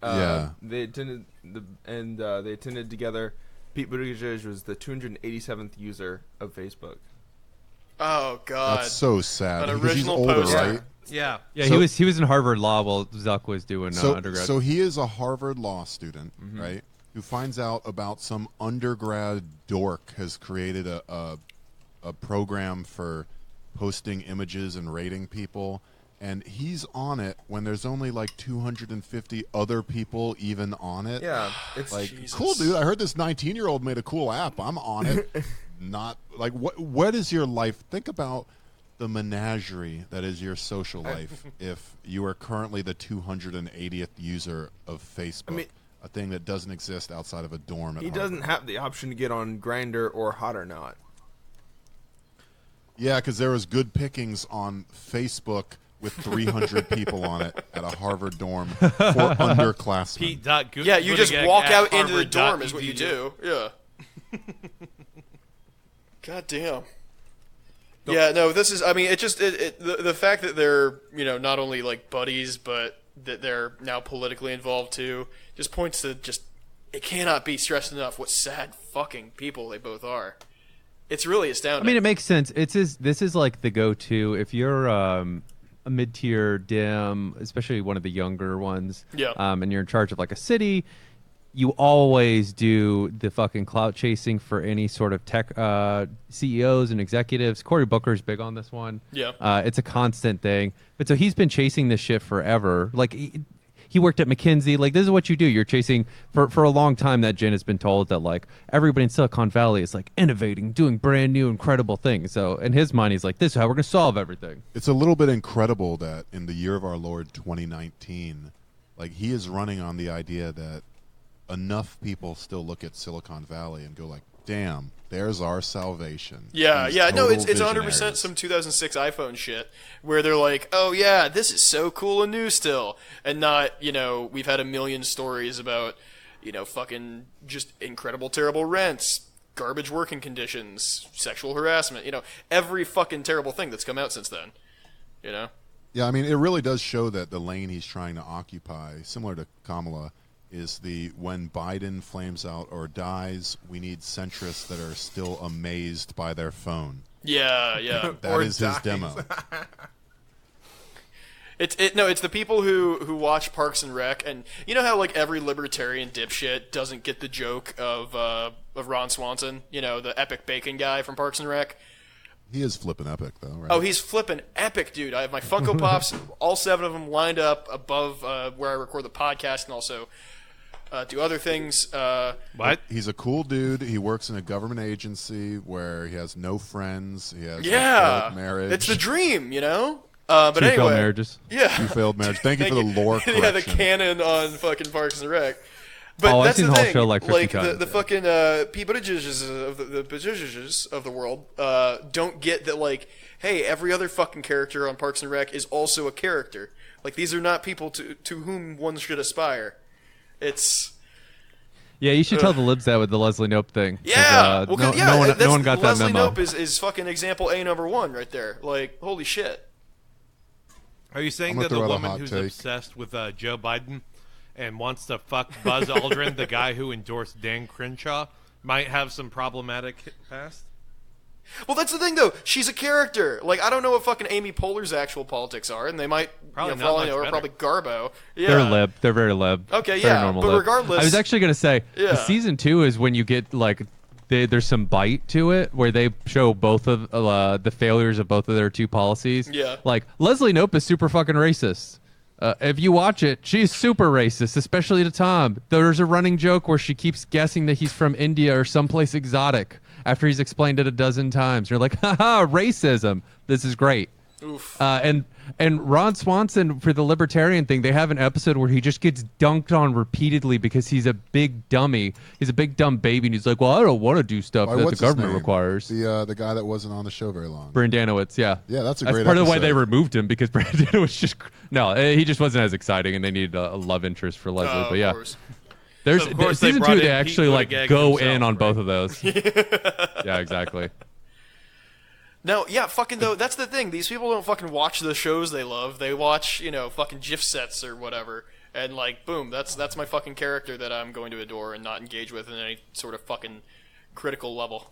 Yeah. they attended together. Pete Buttigieg was the 287th user of Facebook. Oh god. That's so sad. An Because he's original older, poster. right? yeah. Yeah, So- he was in Harvard Law while Zuck was doing So, undergrad. so he is a Harvard law student, Mm-hmm. right? Who finds out about some undergrad dork has created a program for posting images and rating people, and he's on it when there's only like 250 other people even on it. Yeah, it's Like, Jesus. cool, dude. I heard this 19-year-old made a cool app. I'm on it. Not like what is your life? Think about the menagerie that is your social life if you are currently the 280th user of Facebook, mean- a thing that doesn't exist outside of a dorm at he Harvard. doesn't have the option to get on Grindr or Hot or Not. Yeah, because there was good pickings on Facebook with 300 people on it at a Harvard dorm for underclassmen. Pete. Yeah, you just walk out into the dorm is what you do. Yeah. God damn. Yeah, no, this is, I mean, the fact that they're, not only like buddies, but that they're now politically involved too, just points to it cannot be stressed enough what sad fucking people they both are. It's really I astounding. mean, it makes sense. This is like the go-to if you're a mid-tier dim, especially one of the younger ones. Yeah. And you're in charge of like a city. You always do the fucking clout chasing for any sort of tech CEOs and executives. Cory Booker's big on this one. Yeah. It's a constant thing. But so he's been chasing this shit forever. Like he worked at McKinsey. Like this is what you do. You're chasing for a long time. That Jen has been told that like everybody in Silicon Valley is like innovating, doing brand new, incredible things. So in his mind, he's like, this is how we're gonna solve everything. It's a little bit incredible that in the year of our Lord 2019, like he is running on the idea that enough people still look at Silicon Valley and go like, damn, there's our salvation. Yeah, These yeah, no, it's total 100% visionaries. some 2006 iPhone shit where they're like, oh yeah, this is so cool and new still, and not, we've had a million stories about, fucking just incredible terrible rents, garbage working conditions, sexual harassment, every fucking terrible thing that's come out since then, Yeah, I mean, it really does show that the lane he's trying to occupy, similar to Kamala, is the when Biden flames out or dies, we need centrists that are still amazed by their phone. Yeah. That Or is his dies. demo. It's the people who watch Parks and Rec, and you know how like every libertarian dipshit doesn't get the joke of Ron Swanson, you know, the epic bacon guy from Parks and Rec. He is flipping epic, though, right? Oh, he's flipping epic, dude. I have my Funko Pops, all 7 of them lined up above where I record the podcast, and also do other things. What? He's a cool dude. He works in a government agency where he has no friends. He has a failed marriage. It's the dream, you know. But 2 anyway, failed marriages. Yeah, 2 failed marriage. Thank you for the lore correction. yeah, the canon on fucking Parks and Rec. But I've that's seen the the whole thing. show like 50 times. The fucking P. Buttigiegs of the Buttigiegs of the world don't get that. Like, hey, every other fucking character on Parks and Rec is also a character. Like, these are not people to whom one should aspire. It's Yeah, you should tell the libs that with the Leslie Nope thing. 'Cause, yeah. Well, no one got Leslie that memo. Nope is fucking example A number 1 right there. Like, holy shit. Are you saying I'm that gonna the throw out a woman hot who's take. obsessed with Joe Biden and wants to fuck Buzz Aldrin, the guy who endorsed Dan Crenshaw, might have some problematic past? Well, that's the thing, though. She's a character. Like, I don't know what fucking Amy Poehler's actual politics are, and they might, Probably for all I not know, much are probably Garbo. Yeah. They're lib. They're very lib. Okay, Very yeah, normal but lib. regardless- I was actually gonna say Yeah. the season 2 is when you get like there's some bite to it where they show both of the failures of both of their 2 policies. Yeah. Like Leslie Nope is super fucking racist. If you watch it, she's super racist, especially to Tom. There's a running joke where she keeps guessing that he's from India or someplace exotic after he's explained it a dozen times. You're like, haha, racism. This is great. Oof. And Ron Swanson, for the libertarian thing, they have an episode where he just gets dunked on repeatedly because he's a big dummy. He's a big dumb baby, and he's like, well, I don't want to do stuff Why, that the what's his government name? requires. The guy that wasn't on the show very long. Brandanowitz, yeah. Yeah, that's a That's great part of the way episode. they removed him because Brandanowitz just... No, he just wasn't as exciting, and they needed a love interest for Leslie. But yeah, Of course. there's So, of course, they season brought 2, in they Pete actually like Buttigieg go himself, in on right? both of those. Yeah, exactly. No, yeah, fucking though. That's the thing. These people don't fucking watch the shows they love. They watch, you know, fucking GIF sets or whatever, and like, boom, that's my fucking character that I'm going to adore and not engage with in any sort of fucking critical level.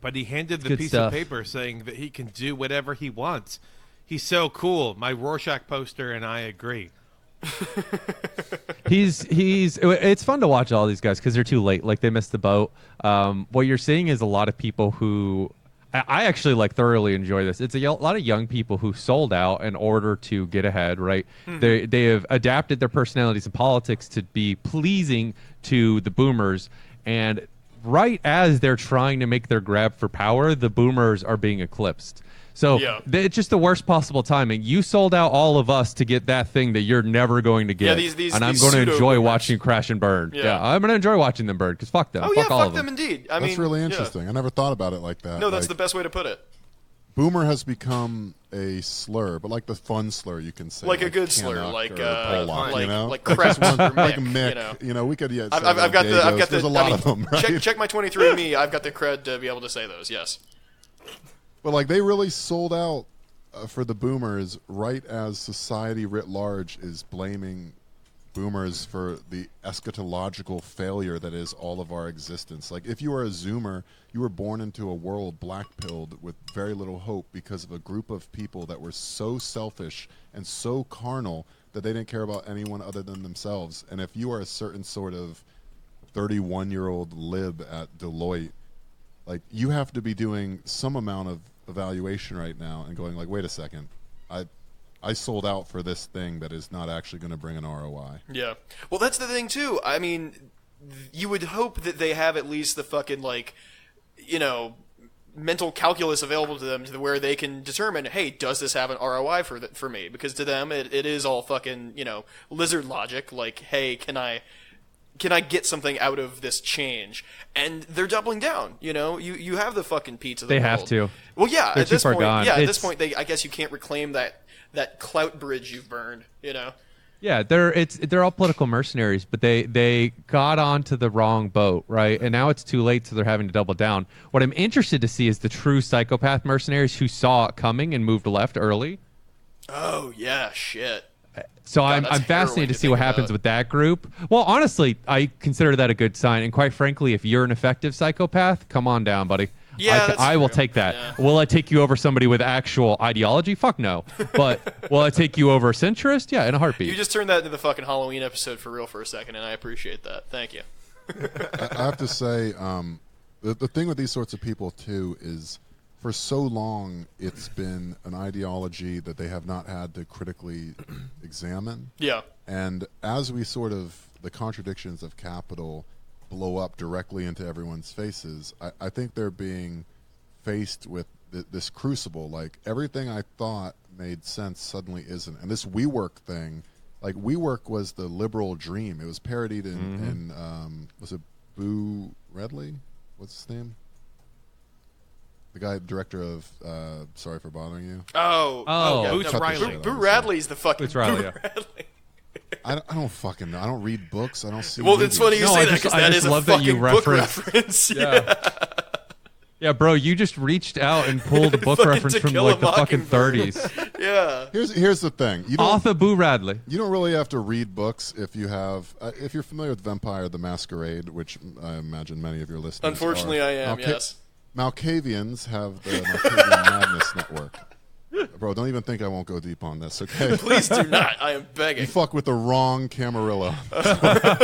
But he handed the Good piece stuff. of paper saying that he can do whatever he wants. He's so cool. My Rorschach poster and I agree. It's fun to watch all these guys because they're too late. Like they missed the boat. What you're seeing is a lot of people who I actually like thoroughly enjoy this. It's a lot of young people who sold out in order to get ahead. Right? They have adapted their personalities and politics to be pleasing to the boomers, and right as they're trying to make their grab for power, the boomers are being eclipsed. So Yeah. it's just the worst possible timing. You sold out all of us to get that thing that you're never going to get. these and I'm going to enjoy pseudo-boomers. watching crash and burn. Yeah. Yeah, I'm going to enjoy watching them burn because fuck them. Oh yeah, all fuck of them them. indeed. That's mean, really yeah. interesting. I never thought about it like that. No, that's Like, the best way to put it. Boomer has become a slur, but like the fun slur you can say. Like a good slur, Canuck like or Pollock, like you know? like crap or like Mick, Mick. you know. We could I've got the There's a lot of them, right? check my 23andMe. I've got the cred to be able to say those. Yes. But like they really sold out for the boomers right as society writ large is blaming boomers for the eschatological failure that is all of our existence. Like if you are a zoomer, you were born into a world black-pilled with very little hope because of a group of people that were so selfish and so carnal that they didn't care about anyone other than themselves. And if you are a certain sort of 31-year-old lib at Deloitte, like you have to be doing some amount of evaluation right now and going like, wait a second, I sold out for this thing that is not actually going to bring an ROI. Yeah. Well, that's the thing too. I mean, you would hope that they have at least the fucking like, you know, mental calculus available to them to where they can determine, hey, does this have an ROI for me? Because to them, it is all fucking, you know, lizard logic. Like, hey, can I get something out of this change? And they're doubling down. You know, you have the fucking pizza. They have to. Well, yeah. They're At this too far point, gone. yeah. At It's- this point, I guess you can't reclaim that clout bridge you've burned. You know. Yeah, they're all political mercenaries, but they got onto the wrong boat, right? And now it's too late, so they're having to double down. What I'm interested to see is the true psychopath mercenaries who saw it coming and moved left early. Oh yeah, shit. So God, I'm that's fascinated harrowing to to see what think happens about. with that group. Well, honestly, I consider that a good sign. And quite frankly, if you're an effective psychopath, come on down, buddy. Yeah, that's I will true. take that. Yeah. Will I take you over somebody with actual ideology? Fuck no. But will I take you over a centrist? Yeah, in a heartbeat. You just turned that into the fucking Halloween episode for real for a second, and I appreciate that. Thank you. I have to say, the thing with these sorts of people too is, for so long it's been an ideology that they have not had to critically examine. Yeah. And as we sort of, the contradictions of capital blow up directly into everyone's faces, I think they're being faced with this crucible. Like, everything I thought made sense suddenly isn't. And this WeWork thing, like, WeWork was the liberal dream. It was parodied in was it Boo Radley? What's his name? The guy, director of Sorry for Bothering You. Oh, Oh, Boots Riley. Boo Radley's the fucking Boots Riley, Boo yeah. Radley. I don't fucking know. I don't read books. I don't see Well, movies. it's funny you No, say I that just- because I that just is a love that you fucking book reference- reference. Yeah, bro, you just reached out and pulled a book Fucking reference To from Kill a like the fucking Mockingbird. 30s. Yeah. Here's the thing. You don't Arthur Boo Radley. you don't really have to read books if you have if you're familiar with Vampire the Masquerade, which I imagine many of your listeners Unfortunately, are. I am. Yes. Malkavians have the Malkavian Madness Network. Bro, don't even think I won't go deep on this, okay? Please do not. I am You begging. fuck with the wrong Camarilla.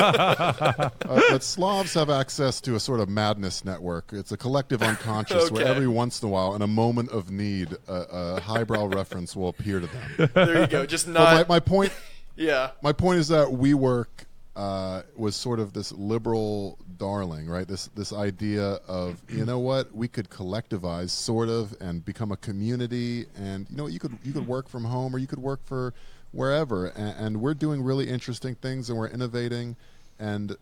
But Slavs have access to a sort of madness network. It's a collective unconscious where Okay. every once in a while, in a moment of need, a highbrow reference will appear to them. There you go. Just But not. my point Yeah. my point is that WeWork was sort of this liberal darling, right? This idea of, you know what, we could collectivize sort of and become a community, and you know, you could work from home or you could work for wherever, and we're doing really interesting things and we're innovating, and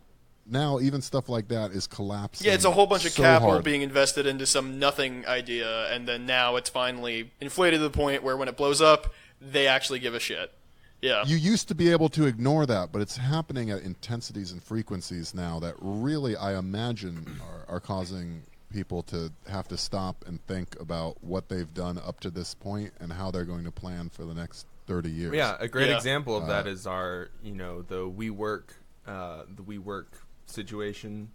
now even stuff like that is collapsing. Yeah, it's a whole bunch of so capital hard. being invested into some nothing idea, and then now it's finally inflated to the point where when it blows up, they actually give a shit. Yeah. You used to be able to ignore that, but it's happening at intensities and frequencies now that really, I imagine, are causing people to have to stop and think about what they've done up to this point and how they're going to plan for the next 30 years. Yeah, a great Yeah. example of that is our, the WeWork situation,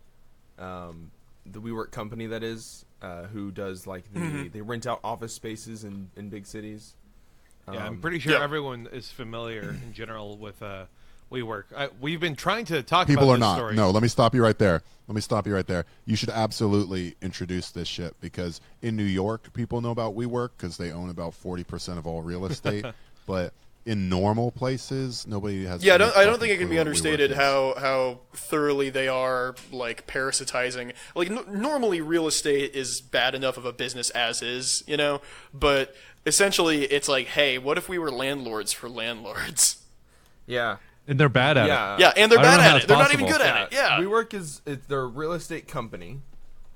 the WeWork company that is, who does like they rent out office spaces in big cities. Yeah, I'm pretty sure yeah. everyone is familiar in general with WeWork. We've been trying to talk People about are this not. story. No, let me stop you right there. You should absolutely introduce this shit, because in New York, people know about WeWork because they own about 40% of all real estate. But in normal places, nobody has. Yeah, I any don't think fucking it can clue be what understated WeWork is. how thoroughly they are like parasitizing. Like normally, real estate is bad enough of a business as is, but essentially, it's like, hey, what if we were landlords for landlords? Yeah. And they're bad at Yeah. it. Yeah, and they're I don't bad know how at it's it. They're not even possible. good at it. Yeah. WeWork they're a real estate company,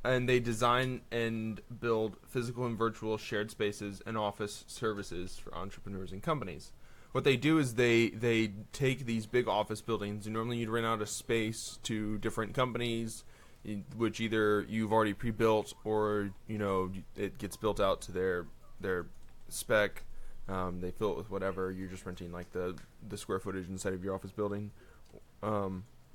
and they design and build physical and virtual shared spaces and office services for entrepreneurs and companies. What they do is they take these big office buildings, and normally you'd rent out a space to different companies, which either you've already pre-built or it gets built out to their spec. They fill it with whatever. You're just renting like the square footage inside of your office building.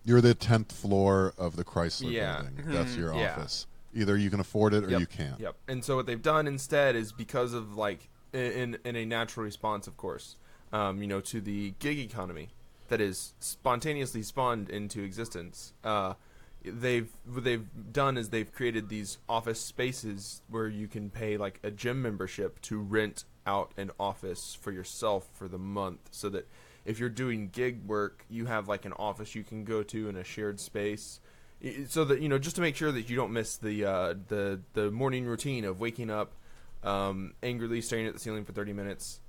You're the 10th floor of the Chrysler Yeah. building. That's your Yeah. office. Either you can afford it or Yep. you can't. Yep. And so what they've done instead is, because of like in a natural response, of course, to the gig economy that is spontaneously spawned into existence. What they've done is they've created these office spaces where you can pay like a gym membership to rent out an office for yourself for the month, so that if you're doing gig work, you have like an office you can go to in a shared space, so that just to make sure that you don't miss the morning routine of waking up, angrily staring at the ceiling for 30 minutes,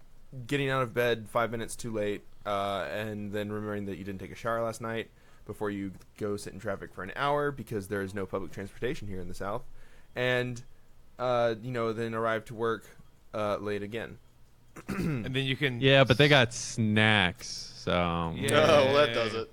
getting out of bed 5 minutes too late, and then remembering that you didn't take a shower last night before you go sit in traffic for an hour because there is no public transportation here in the South, and then arrive to work late again. And then you can. Yeah, but they got snacks, so Yeah. Oh, that does it.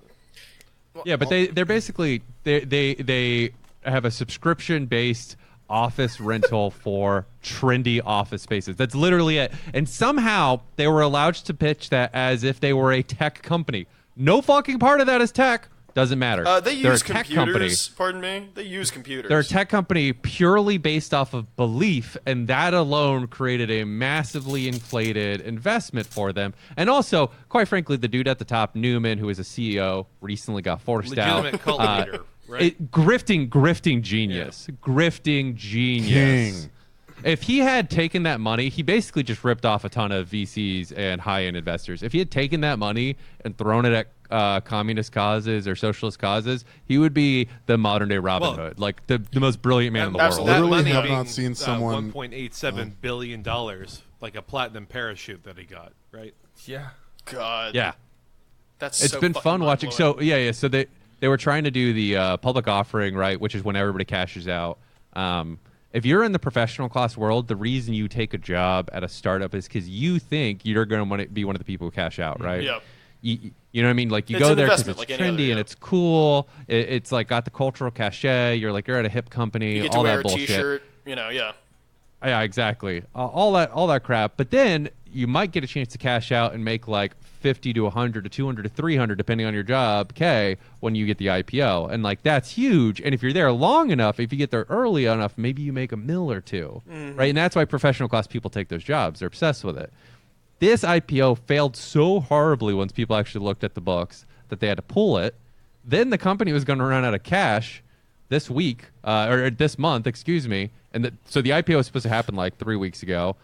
yeah. But they're basically they have a subscription based office rental for trendy office spaces. That's literally it. And somehow they were allowed to pitch that as if they were a tech company. No fucking part of that is tech. Doesn't matter. They They're use a tech company. computers. Pardon me. They use computers. They're a tech company purely based off of belief, and that alone created a massively inflated investment for them. And also, quite frankly, the dude at the top, Newman, who is a CEO, recently got forced out. Legitimate cult leader, right? Grifting genius. Grifting genius. King. If he had taken that money, he basically just ripped off a ton of VCs and high-end investors. If he had taken that money and thrown it at communist causes or socialist causes, he would be the modern-day Robin Hood, like the most brilliant man in the world. Literally money have being, not seen someone- $1.87 billion, like a platinum parachute that he got, right? Yeah. God. Yeah. That's It's so been fucking fun watching. mind-blowing. So yeah. So they were trying to do the public offering, right, which is when everybody cashes out. If you're in the professional class world, the reason you take a job at a startup is because you think you're going to want to be one of the people who cash out, right? Yeah. You know what I mean? Like you It's go an there because investment it's like any other, trendy yeah. and it's cool. It's like got the cultural cachet. You're at a hip company. You get to all wear that a bullshit. T-shirt. Yeah. Yeah, exactly. All that crap. But then you might get a chance to cash out and make like 50 to 100 to 200 to 300, depending on your job, when you get the IPO. And like that's huge. And if you're there long enough, if you get there early enough, maybe you make $1 million or $2 million, right? And that's why professional class people take those jobs. They're obsessed with it. This IPO failed so horribly once people actually looked at the books that they had to pull it. Then the company was going to run out of cash this week, or this month, excuse me. And so the IPO was supposed to happen like 3 weeks ago.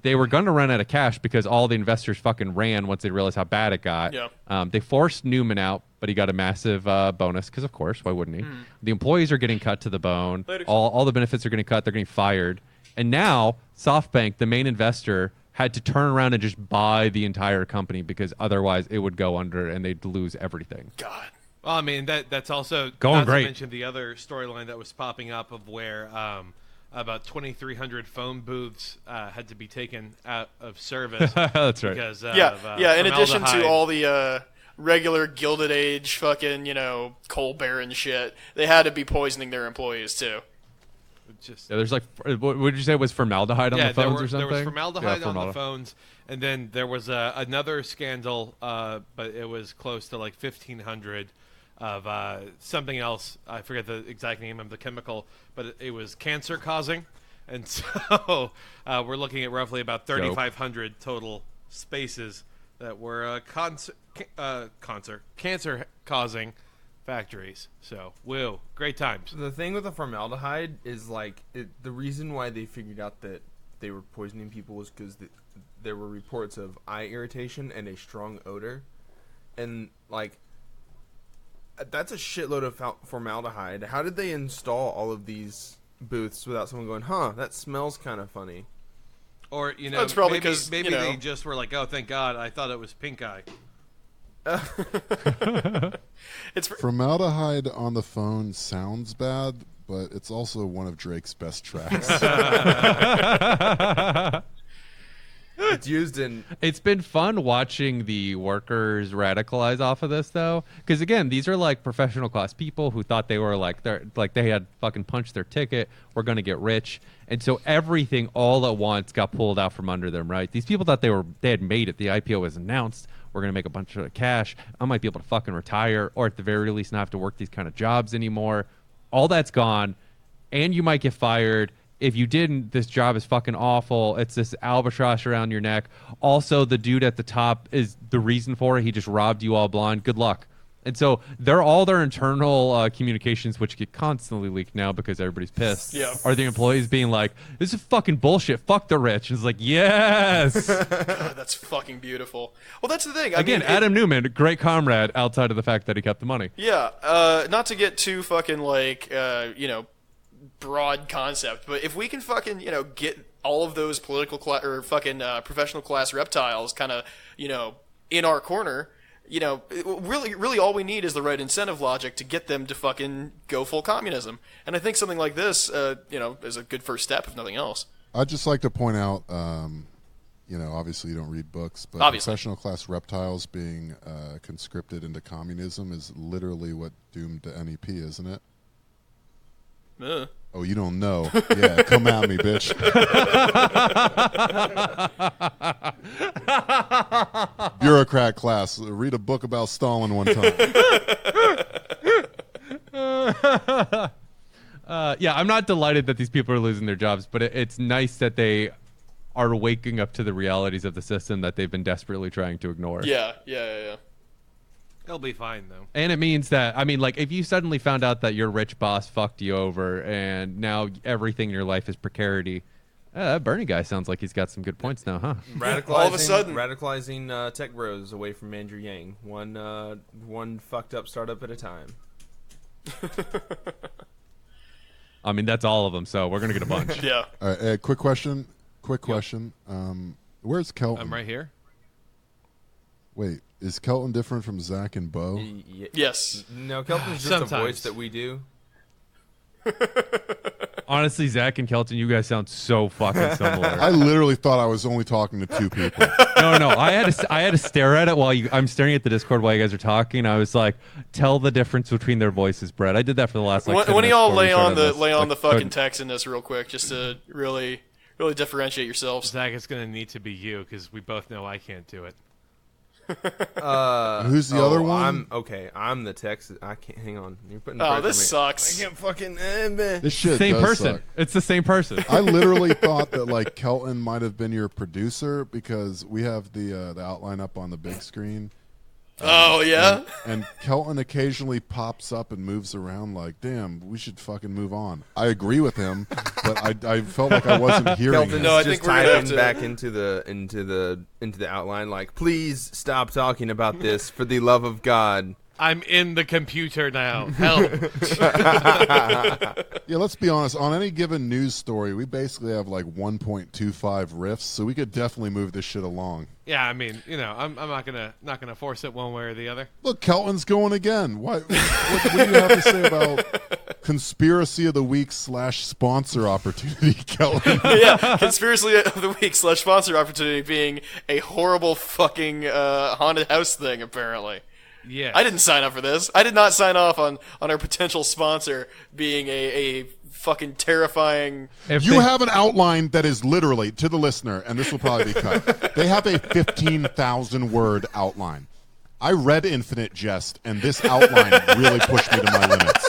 They were going to run out of cash because all the investors fucking ran once they realized how bad it got. Yeah. They forced Newman out, but he got a massive bonus because, of course, why wouldn't he? The employees are getting cut to the bone. Later. All the benefits are getting cut. They're getting fired. And now SoftBank, the main investor, had to turn around and just buy the entire company because otherwise it would go under and they'd lose everything. God. Well, I mean that's also Going not great. to mention the other storyline that was popping up of where about 2,300 phone booths had to be taken out of service. That's right. Because Yeah. In addition to formaldehyde. all the regular Gilded Age fucking coal baron shit, they had to be poisoning their employees too. Just Yeah, there's like, what did you say was formaldehyde on the phones or something? there was formaldehyde Yeah, on the phones, and then there was another scandal, but it was close to like 1,500 of something else. I forget the exact name of the chemical, but it was cancer causing, and so we're looking at roughly about 3,500 total spaces that were cancer causing factories. So, woo, great times. The thing with the formaldehyde is the reason why they figured out that they were poisoning people was because there were reports of eye irritation and a strong odor, and that's a shitload of formaldehyde. How did they install all of these booths without someone going, "Huh, that smells kind of funny"? Or That's probably 'cause, maybe they just were like, "Oh, thank God, I thought it was pink eye." It's Formaldehyde on the phone sounds bad, but it's also one of Drake's best tracks. It's used in. It's been fun watching the workers radicalize off of this, though, because again, these are like professional class people who thought they were they had fucking punched their ticket. We're gonna get rich, and so everything all at once got pulled out from under them. Right? These people thought they had made it. The IPO was announced. We're gonna make a bunch of cash. I might be able to fucking retire, or at the very least, not have to work these kind of jobs anymore. All that's gone, and you might get fired. If you didn't, this job is fucking awful. It's this albatross around your neck. Also, the dude at the top is the reason for it. He just robbed you all blind. Good luck. And so all their internal communications, which get constantly leaked now because everybody's pissed, are the employees being like, "This is fucking bullshit. Fuck the rich." And it's like, yes. God, that's fucking beautiful. Well, that's the thing. Again, Adam Newman, great comrade outside of the fact that he kept the money. Yeah. Not to get too fucking broad concept, but if we can fucking get all of those political or fucking professional class reptiles kind of in our corner, really all we need is the right incentive logic to get them to fucking go full communism. And I think something like this is a good first step, if nothing else. I'd just like to point out, obviously you don't read books, but professional class reptiles being conscripted into communism is literally what doomed the NEP, isn't it? Oh, you don't know? Yeah, come at me, bitch. Bureaucrat class. Read a book about Stalin one time. Yeah, I'm not delighted that these people are losing their jobs, but it's nice that they are waking up to the realities of the system that they've been desperately trying to ignore. Yeah. They'll be fine though. And it means that, I mean, like, if you suddenly found out that your rich boss fucked you over and now everything in your life is precarity, that Bernie guy sounds like he's got some good points now, huh? All of a sudden. radicalizing tech bros away from Andrew Yang. One fucked up startup at a time. I mean, that's all of them, so we're going to get a bunch. Yeah. All right, quick question. Where's Kelton? I'm right here. Wait, is Kelton different from Zach and Bo? Yes. No, Kelton's just a Sometimes. voice that we do. Honestly, Zach and Kelton, you guys sound so fucking similar. I literally thought I was only talking to two people. No. I had to stare at it while I'm staring at the Discord while you guys are talking. I was like, tell the difference between their voices, Brett. I did that for the last like. When do y'all lay on the like, fucking text in this real quick, just to really differentiate yourselves? Zach, it's going to need to be you because we both know I can't do it. Who's the other one? I'm the text. I can't. Hang on. You're putting. Oh, pressure this on me. sucks. I can't fucking. This shit same does person. suck. It's the same person. I literally thought that like Kelton might have been your producer because we have the outline up on the big screen. Oh yeah. And Kelton occasionally pops up and moves around like, damn, we should fucking move on. I agree with him, but I felt like I wasn't hearing Kelton's him. No, I just think we're gonna have typing to- back into the outline like, please stop talking about this for the love of God. I'm in the computer now. Help. Yeah, let's be honest. On any given news story, we basically have like 1.25 riffs, so we could definitely move this shit along. Yeah, I mean, you know, I'm not gonna force it one way or the other. Look, Kelton's going again. What do you have to say about conspiracy of the week / sponsor opportunity, Kelton? Yeah, conspiracy of the week / sponsor opportunity being a horrible fucking haunted house thing. Apparently, Yeah, I didn't sign up for this. I did not sign off on our potential sponsor being a fucking terrifying. You have an outline that is literally, to the listener, and this will probably be cut, they have a 15,000 word outline. I read Infinite Jest, and this outline really pushed me to my limits.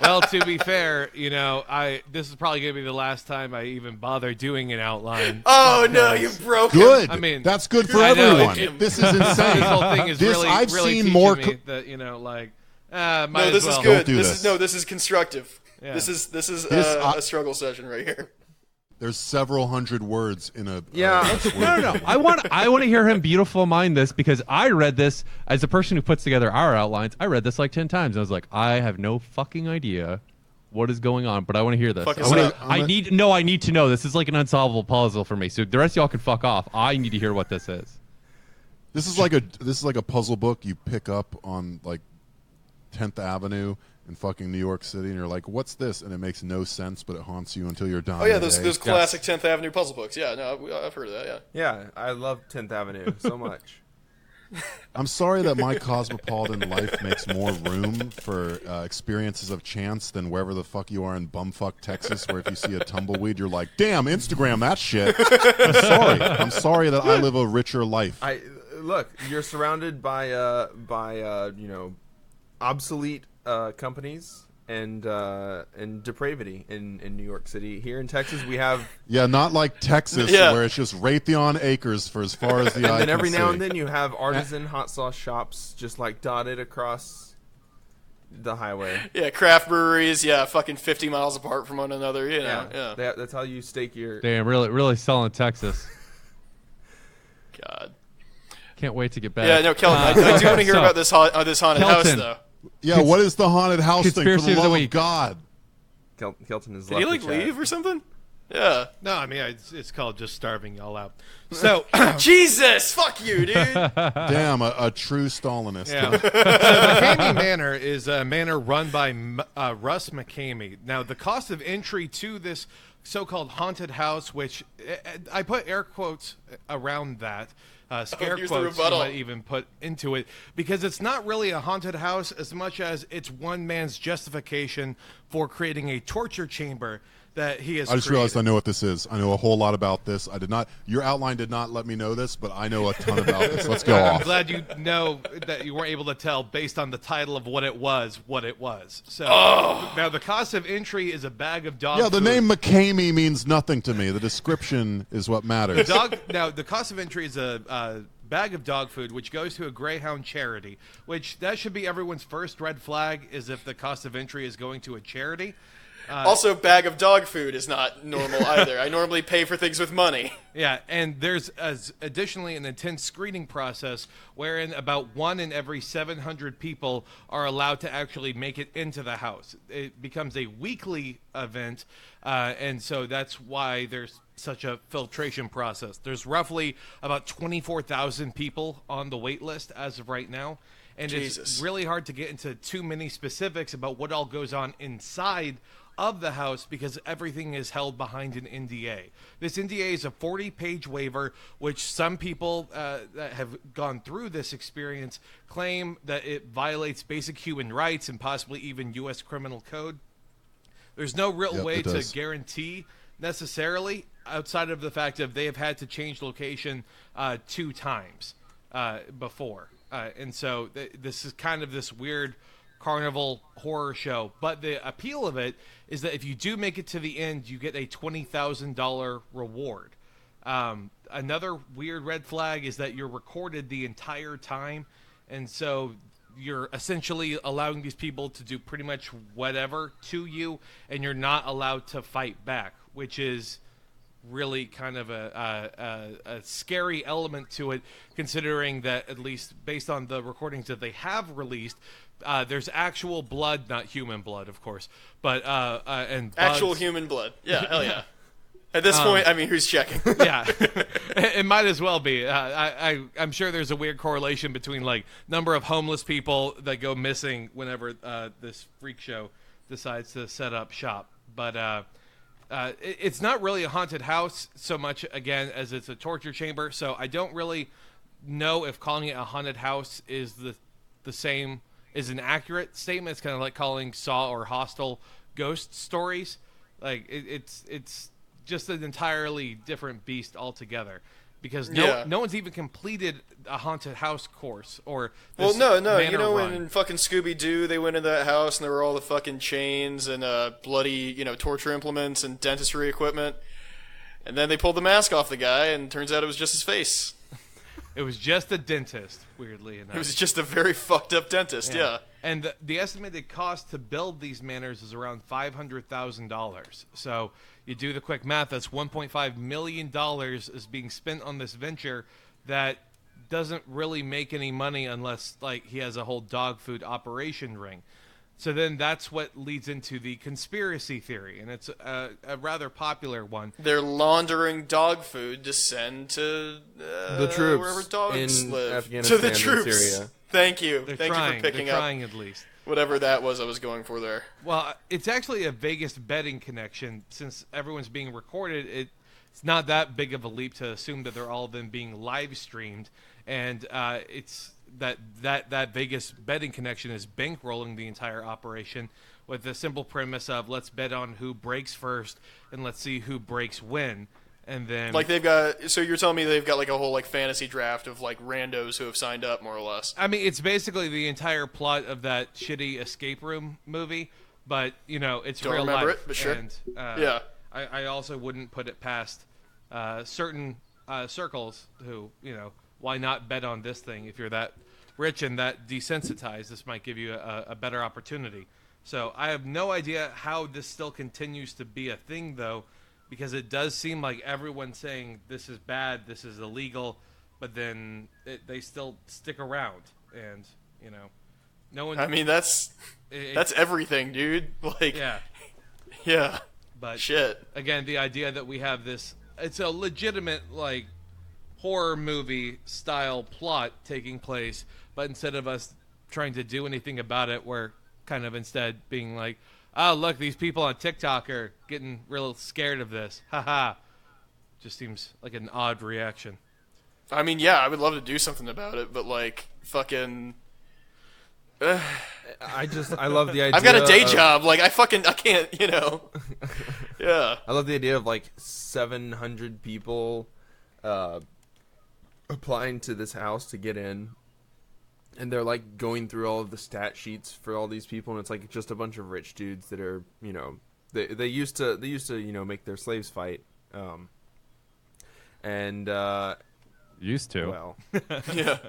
Well, to be fair, you know, this is probably gonna be the last time I even bother doing an outline. Oh no, you broke Good. I mean, that's good for I know, everyone. This is insane. This whole thing is This- really, I've really seen teaching more me co- that, you know, like, No, might this as well. is good. Don't do this. This is constructive. Yeah. This is This- a struggle session right here. There's several hundred words in a Yeah. No. I want to hear him beautiful mind this because I read this as a person who puts together our outlines. I read this like 10 times. And I was like, I have no fucking idea what is going on, but I want to hear this. Fucking I need to know. This is like an unsolvable puzzle for me. So the rest of y'all can fuck off. I need to hear what this is. This is like a puzzle book you pick up on like 10th Avenue in fucking New York City, and you're like, "What's this?" And it makes no sense, but it haunts you until you're dying. Oh yeah, those classic 10th Avenue puzzle books. Yeah, no, I've heard of that. Yeah. Yeah, I love 10th Avenue so much. I'm sorry that my cosmopolitan life makes more room for experiences of chance than wherever the fuck you are in bumfuck Texas, where if you see a tumbleweed, you're like, "Damn, Instagram that shit." I'm sorry that I live a richer life. Look, you're surrounded by you know, obsolete companies and depravity in New York City. Here in Texas, we have, Yeah, not like Texas, Yeah. where it's just Raytheon acres for as far as the eye and then can every now see. and then you have artisan hot sauce shops just like dotted across the highway. Yeah, craft breweries. Yeah, fucking 50 miles apart from one another. You know. Yeah. That's how you stake your. Damn, really selling Texas. God. Can't wait to get back. Yeah, no, Kelton. I do want to hear so, about this haunted house Kelton. though. Yeah, what is the haunted house thing? For Conspiracy the of the love of week. God. Kelton is. Did he like leave or something? Yeah. No, I mean, it's called just starving y'all out. So, Jesus, fuck you, dude. Damn, a true Stalinist. yeah. So McCamey Manor is a manor run by Russ McCamey. Now, the cost of entry to this so-called haunted house, which I put air quotes around that, scare here's the quotes you rebuttal. might even put into it, because it's not really a haunted house as much as it's one man's justification for creating a torture chamber that he has I just created. realized I know what this is. I know a whole lot about this. I did not. Your outline did not let me know this, but I know a ton about this. Let's go I'm off. glad you know that you weren't able to tell based on the title of what it was. So now the cost of entry is a bag of dog Yeah, the food. name McCamey means nothing to me. The description is what matters. Now the cost of entry is a bag of dog food, which goes to a Greyhound charity. Which that should be everyone's first red flag: is if the cost of entry is going to a charity. Also, bag of dog food is not normal either. I normally pay for things with money. Yeah, and there's additionally an intense screening process wherein about 1 in every 700 people are allowed to actually make it into the house. It becomes a weekly event, and so that's why there's such a filtration process. There's roughly about 24,000 people on the wait list as of right now, and Jesus. It's really hard to get into too many specifics about what all goes on inside of the house because everything is held behind an NDA. This NDA is a 40-page waiver, which some people that have gone through this experience claim that it violates basic human rights and possibly even U.S. criminal code. There's no real Yep, way it to does. guarantee necessarily outside of the fact that they have had to change location 2 times before. And so this is kind of this weird carnival horror show, but the appeal of it is that if you do make it to the end, you get a $20,000 reward. Another weird red flag is that you're recorded the entire time, and so you're essentially allowing these people to do pretty much whatever to you, and you're not allowed to fight back, which is really kind of a scary element to it, considering that, at least based on the recordings that they have released, there's actual blood, not human blood, of course, but and Actual bugs. human blood. Yeah, hell yeah. At this point, I mean, who's checking? Yeah, it might as well be. I'm sure there's a weird correlation between like number of homeless people that go missing whenever this freak show decides to set up shop. But it's not really a haunted house so much, again, as it's a torture chamber. So I don't really know if calling it a haunted house is the same, is an accurate statement. It's kind of like calling Saw or Hostel ghost stories. Like it's just an entirely different beast altogether, because no one's even completed a haunted house course or this No. manor You know, run. in fucking Scooby-Doo, they went into that house and there were all the fucking chains and bloody, torture implements and dentistry equipment. And then they pulled the mask off the guy, and turns out it was just his face. It was just a dentist, weirdly enough. It was just a very fucked up dentist, yeah. And the estimated cost to build these manors is around $500,000. So you do the quick math, that's $1.5 million is being spent on this venture that doesn't really make any money unless like he has a whole dog food operation ring. So then that's what leads into the conspiracy theory, and it's a rather popular one. They're laundering dog food to send to The troops wherever dogs in live. Afghanistan To the and troops. Syria. Thank you. They're Thank trying. you for picking They're up trying at least. whatever that was I was going for there. Well, it's actually a Vegas betting connection. Since everyone's being recorded, it's not that big of a leap to assume that they're all then being live streamed, and it's that Vegas betting connection is bankrolling the entire operation with the simple premise of let's bet on who breaks first and let's see who breaks when. And then, Like they've got, so you're telling me they've got like a whole like fantasy draft of like randos who have signed up, more or less. I mean, it's basically the entire plot of that shitty escape room movie, but it's Don't real remember life. it, but sure. And, Yeah. I also wouldn't put it past certain circles who, why not bet on this thing if you're that rich and that desensitized? This might give you a better opportunity. So I have no idea how this still continues to be a thing, though, because it does seem like everyone's saying this is bad, this is illegal, but then they still stick around, and no one. I mean, that's everything, dude. Like, yeah. But Shit. again, the idea that we have this, it's a legitimate like horror movie style plot taking place, but instead of us trying to do anything about it, we're kind of instead being like, oh, look, these people on TikTok are getting real scared of this. Haha. Just seems like an odd reaction. I mean, yeah, I would love to do something about it, but like, fucking. I love the idea. I've got a day of- job. Like, I can't, Yeah. I love the idea of like 700 people applying to this house to get in, and they're like going through all of the stat sheets for all these people, and it's like just a bunch of rich dudes that are, you know, they used to you know, make their slaves fight, and Used to. well, Yeah.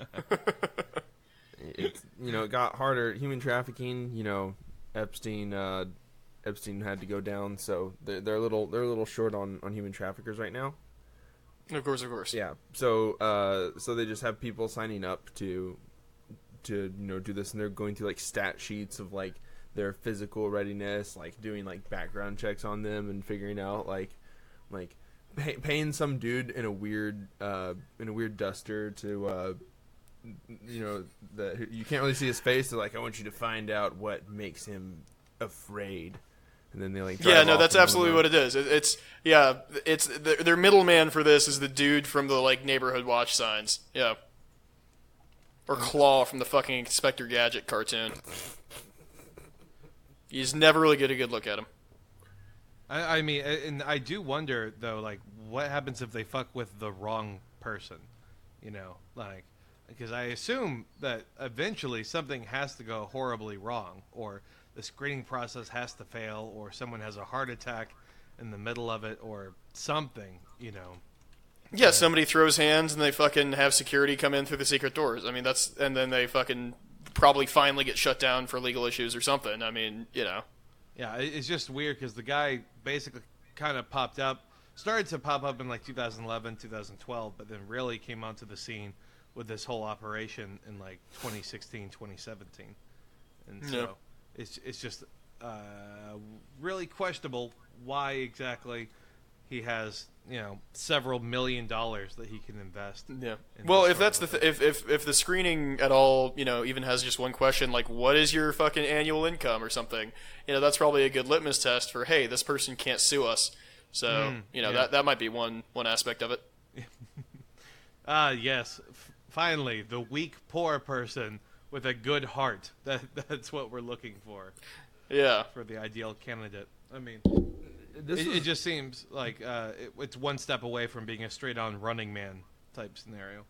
it's, you know, it got harder. Human trafficking, you know, Epstein had to go down, so they're a little short on human traffickers right now. Of course. Yeah. So they just have people signing up to you know, do this, and they're going through like stat sheets of like their physical readiness, like doing like background checks on them and figuring out like paying some dude in a weird duster to you know, you can't really see his face. They're like, I want you to find out what makes him afraid. And then they like Yeah, no, that's absolutely what it is. It's their middleman for this is the dude from the like neighborhood watch signs. Yeah. Or Claw from the fucking Inspector Gadget cartoon. You just never really get a good look at him. I mean, and I do wonder though, like, what happens if they fuck with the wrong person? You know, like, because I assume that eventually something has to go horribly wrong, or the screening process has to fail, or someone has a heart attack in the middle of it, or something, you know. Yeah, somebody throws hands and they fucking have security come in through the secret doors. I mean, and then they fucking probably finally get shut down for legal issues or something. I mean, you know. Yeah, it's just weird because the guy basically kind of started to pop up in like 2011, 2012, but then really came onto the scene with this whole operation in like 2016, 2017. And so it's just really questionable why exactly he has, you know, several $1 million that he can invest. Yeah. Well, if that's if the screening at all, you know, even has just one question like, what is your fucking annual income or something, you know, that's probably a good litmus test for, hey, this person can't sue us. So you know, that might be one aspect of it. Yes. Finally, the weak, poor person with a good heart. That's what we're looking for. Yeah. For the ideal candidate. I mean, it just seems like it's one step away from being a straight-on Running Man type scenario.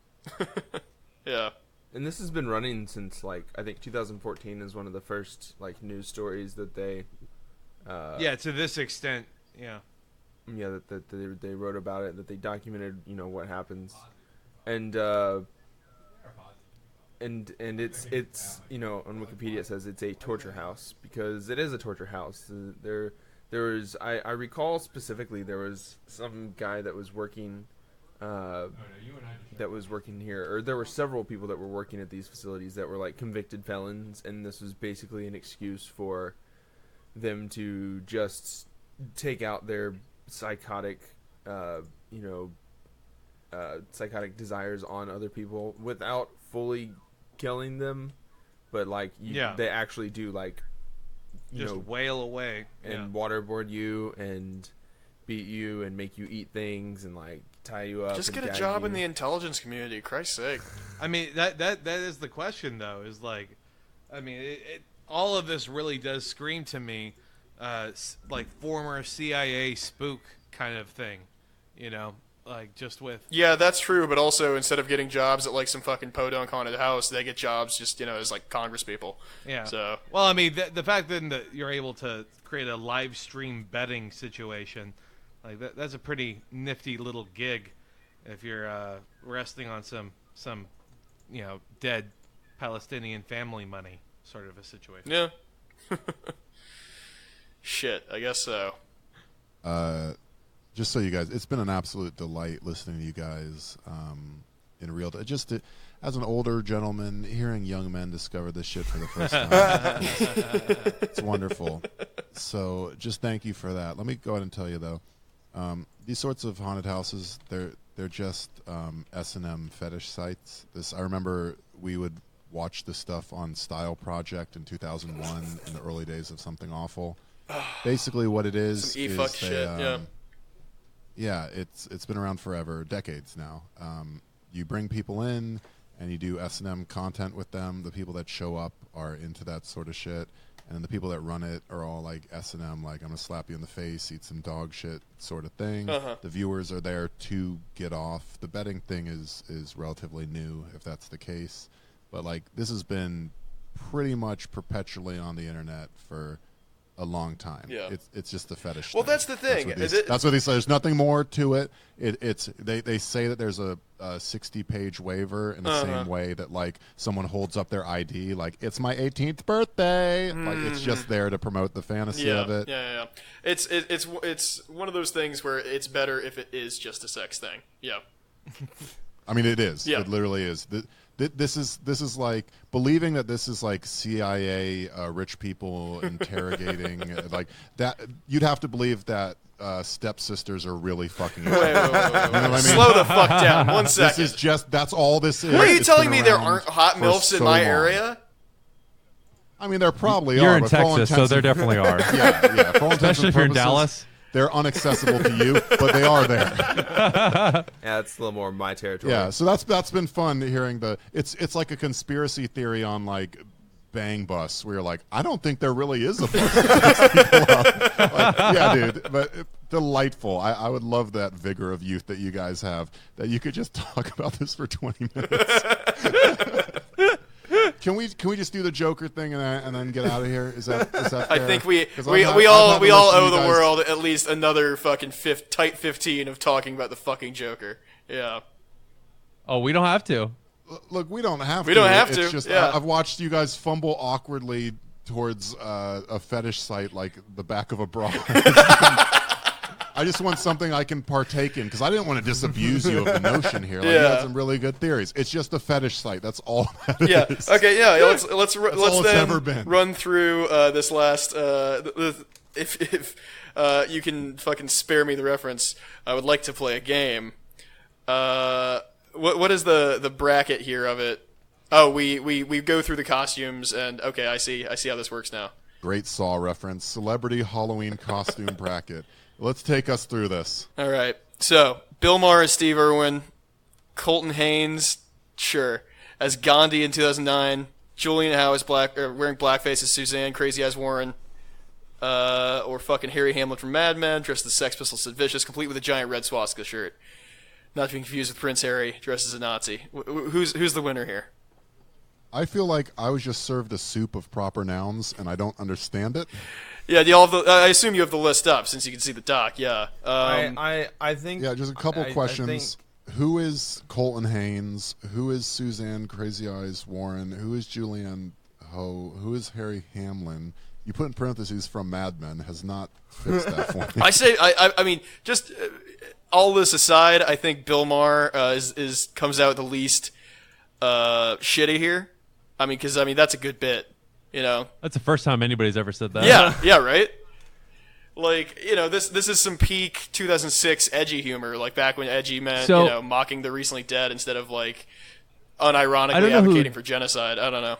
Yeah. And this has been running since, like, I think 2014 is one of the first, like, news stories that they... yeah, to this extent, yeah. Yeah, that they wrote about it, that they documented, you know, what happens. And it's you know, on Wikipedia it says it's a torture house, because it is a torture house. There was, I recall specifically, there was some guy that was working here, or there were several people that were working at these facilities that were like convicted felons, and this was basically an excuse for them to just take out their psychotic psychotic desires on other people without fully killing them, but like they actually do, like, you just know, wail away and waterboard you and beat you and make you eat things and like tie you up. Just and get a gag job you. in the intelligence community, Christ's sake. I mean, that is the question though. Is like, I mean, all of this really does scream to me, like former CIA spook kind of thing, you know. Like, just with... Yeah, that's true, but also, instead of getting jobs at, like, some fucking podunk haunted house, they get jobs just, you know, as, like, Congress people. Yeah. So... Well, I mean, the fact then that you're able to create a live stream betting situation, like, that's a pretty nifty little gig if you're resting on some you know, dead Palestinian family money sort of a situation. Yeah. Shit, I guess so. Just so you guys, it's been an absolute delight listening to you guys in real time. Just as an older gentleman, hearing young men discover this shit for the first time, it's wonderful. So just thank you for that. Let me go ahead and tell you, though, these sorts of haunted houses, they're just S&M fetish sites. I remember we would watch this stuff on Style Project in 2001 in the early days of Something Awful. Basically what it is Some E-fuck shit, yeah. Yeah, it's been around forever, decades now. You bring people in, and you do S&M content with them. The people that show up are into that sort of shit. and then the people that run it are all like S&M, like I'm gonna slap you in the face, eat some dog shit sort of thing. The viewers are there to get off. The betting thing is relatively new, if that's the case, but like this has been pretty much perpetually on the internet for a long time. Yeah. It's just the fetish Well, thing. that's the thing. That's what they say. There's nothing more to it. They say that there's a 60-page waiver in the same way that like someone holds up their ID, like it's my 18th birthday. Like it's just there to promote the fantasy of it. Yeah. It's one of those things where it's better if it is just a sex thing. Yeah. I mean, it is. Yeah. It literally is. This is like believing that this is like CIA rich people interrogating like that. You'd have to believe that stepsisters are really fucking. Wait. You know what I mean? Slow the fuck down. 1 second. This is just that's all this is. What are you It's telling been me there around aren't hot for MILFs in so my long. area? I mean, there probably You're are. in but for all Texas, so intents there and- definitely are. Yeah. For all intents Especially and if you're in purposes, Dallas. they're unaccessible to you, but they are there. Yeah, it's a little more my territory. Yeah, so that's been fun hearing the. It's like a conspiracy theory on like Bang Bus, where you're like, I don't think there really is a bus that picks people up. Like, yeah, dude, but delightful. I would love that vigor of youth that you guys have. That you could just talk about this for 20 minutes. Can we just do the Joker thing and then get out of here? Is that fair? I think we 'Cause we I've all had to we all listen to owe you the guys- world at least another fucking tight 15 of talking about the fucking Joker. Yeah. Oh, we don't have to. Look, we don't have to. We don't have It's to, just yeah. I've watched you guys fumble awkwardly towards a fetish site like the back of a bra. I just want something I can partake in because I didn't want to disabuse you of the notion here. Like, you Yeah. had some really good theories. It's just a fetish site. That's all. That Yeah. is. Okay. Yeah. Let's all it's then ever been. run through this last. If you can fucking spare me the reference, I would like to play a game. What is the bracket here of it? Oh, we go through the costumes and okay, I see how this works now. Great Saw reference. Celebrity Halloween costume bracket. Let's take us through this. All right. So Bill Maher as Steve Irwin, Colton Haynes, sure, as Gandhi in 2009, Julian Howe as wearing blackface as Suzanne, Crazy Eyes Warren, or fucking Harry Hamlin from Mad Men, dressed as Sex Pistols Sid Vicious, complete with a giant red swastika shirt. Not to be confused with Prince Harry, dressed as a Nazi. Who's the winner here? I feel like I was just served a soup of proper nouns and I don't understand it. Yeah, do you all have I assume you have the list up since you can see the doc. Yeah. I think. Yeah, just a couple I questions. think- Who is Colton Haynes? Who is Suzanne Crazy Eyes Warren? Who is Julianne Ho? Who is Harry Hamlin? You put in parentheses from Mad Men has not fixed that for me. I mean, just all this aside, I think Bill Maher comes out the least shitty here. I mean, because that's a good bit. You know, That's the first time anybody's ever said that. yeah, right. Like, this is some peak 2006 edgy humor, like back when edgy meant mocking the recently dead instead of like unironically advocating for genocide. I don't know.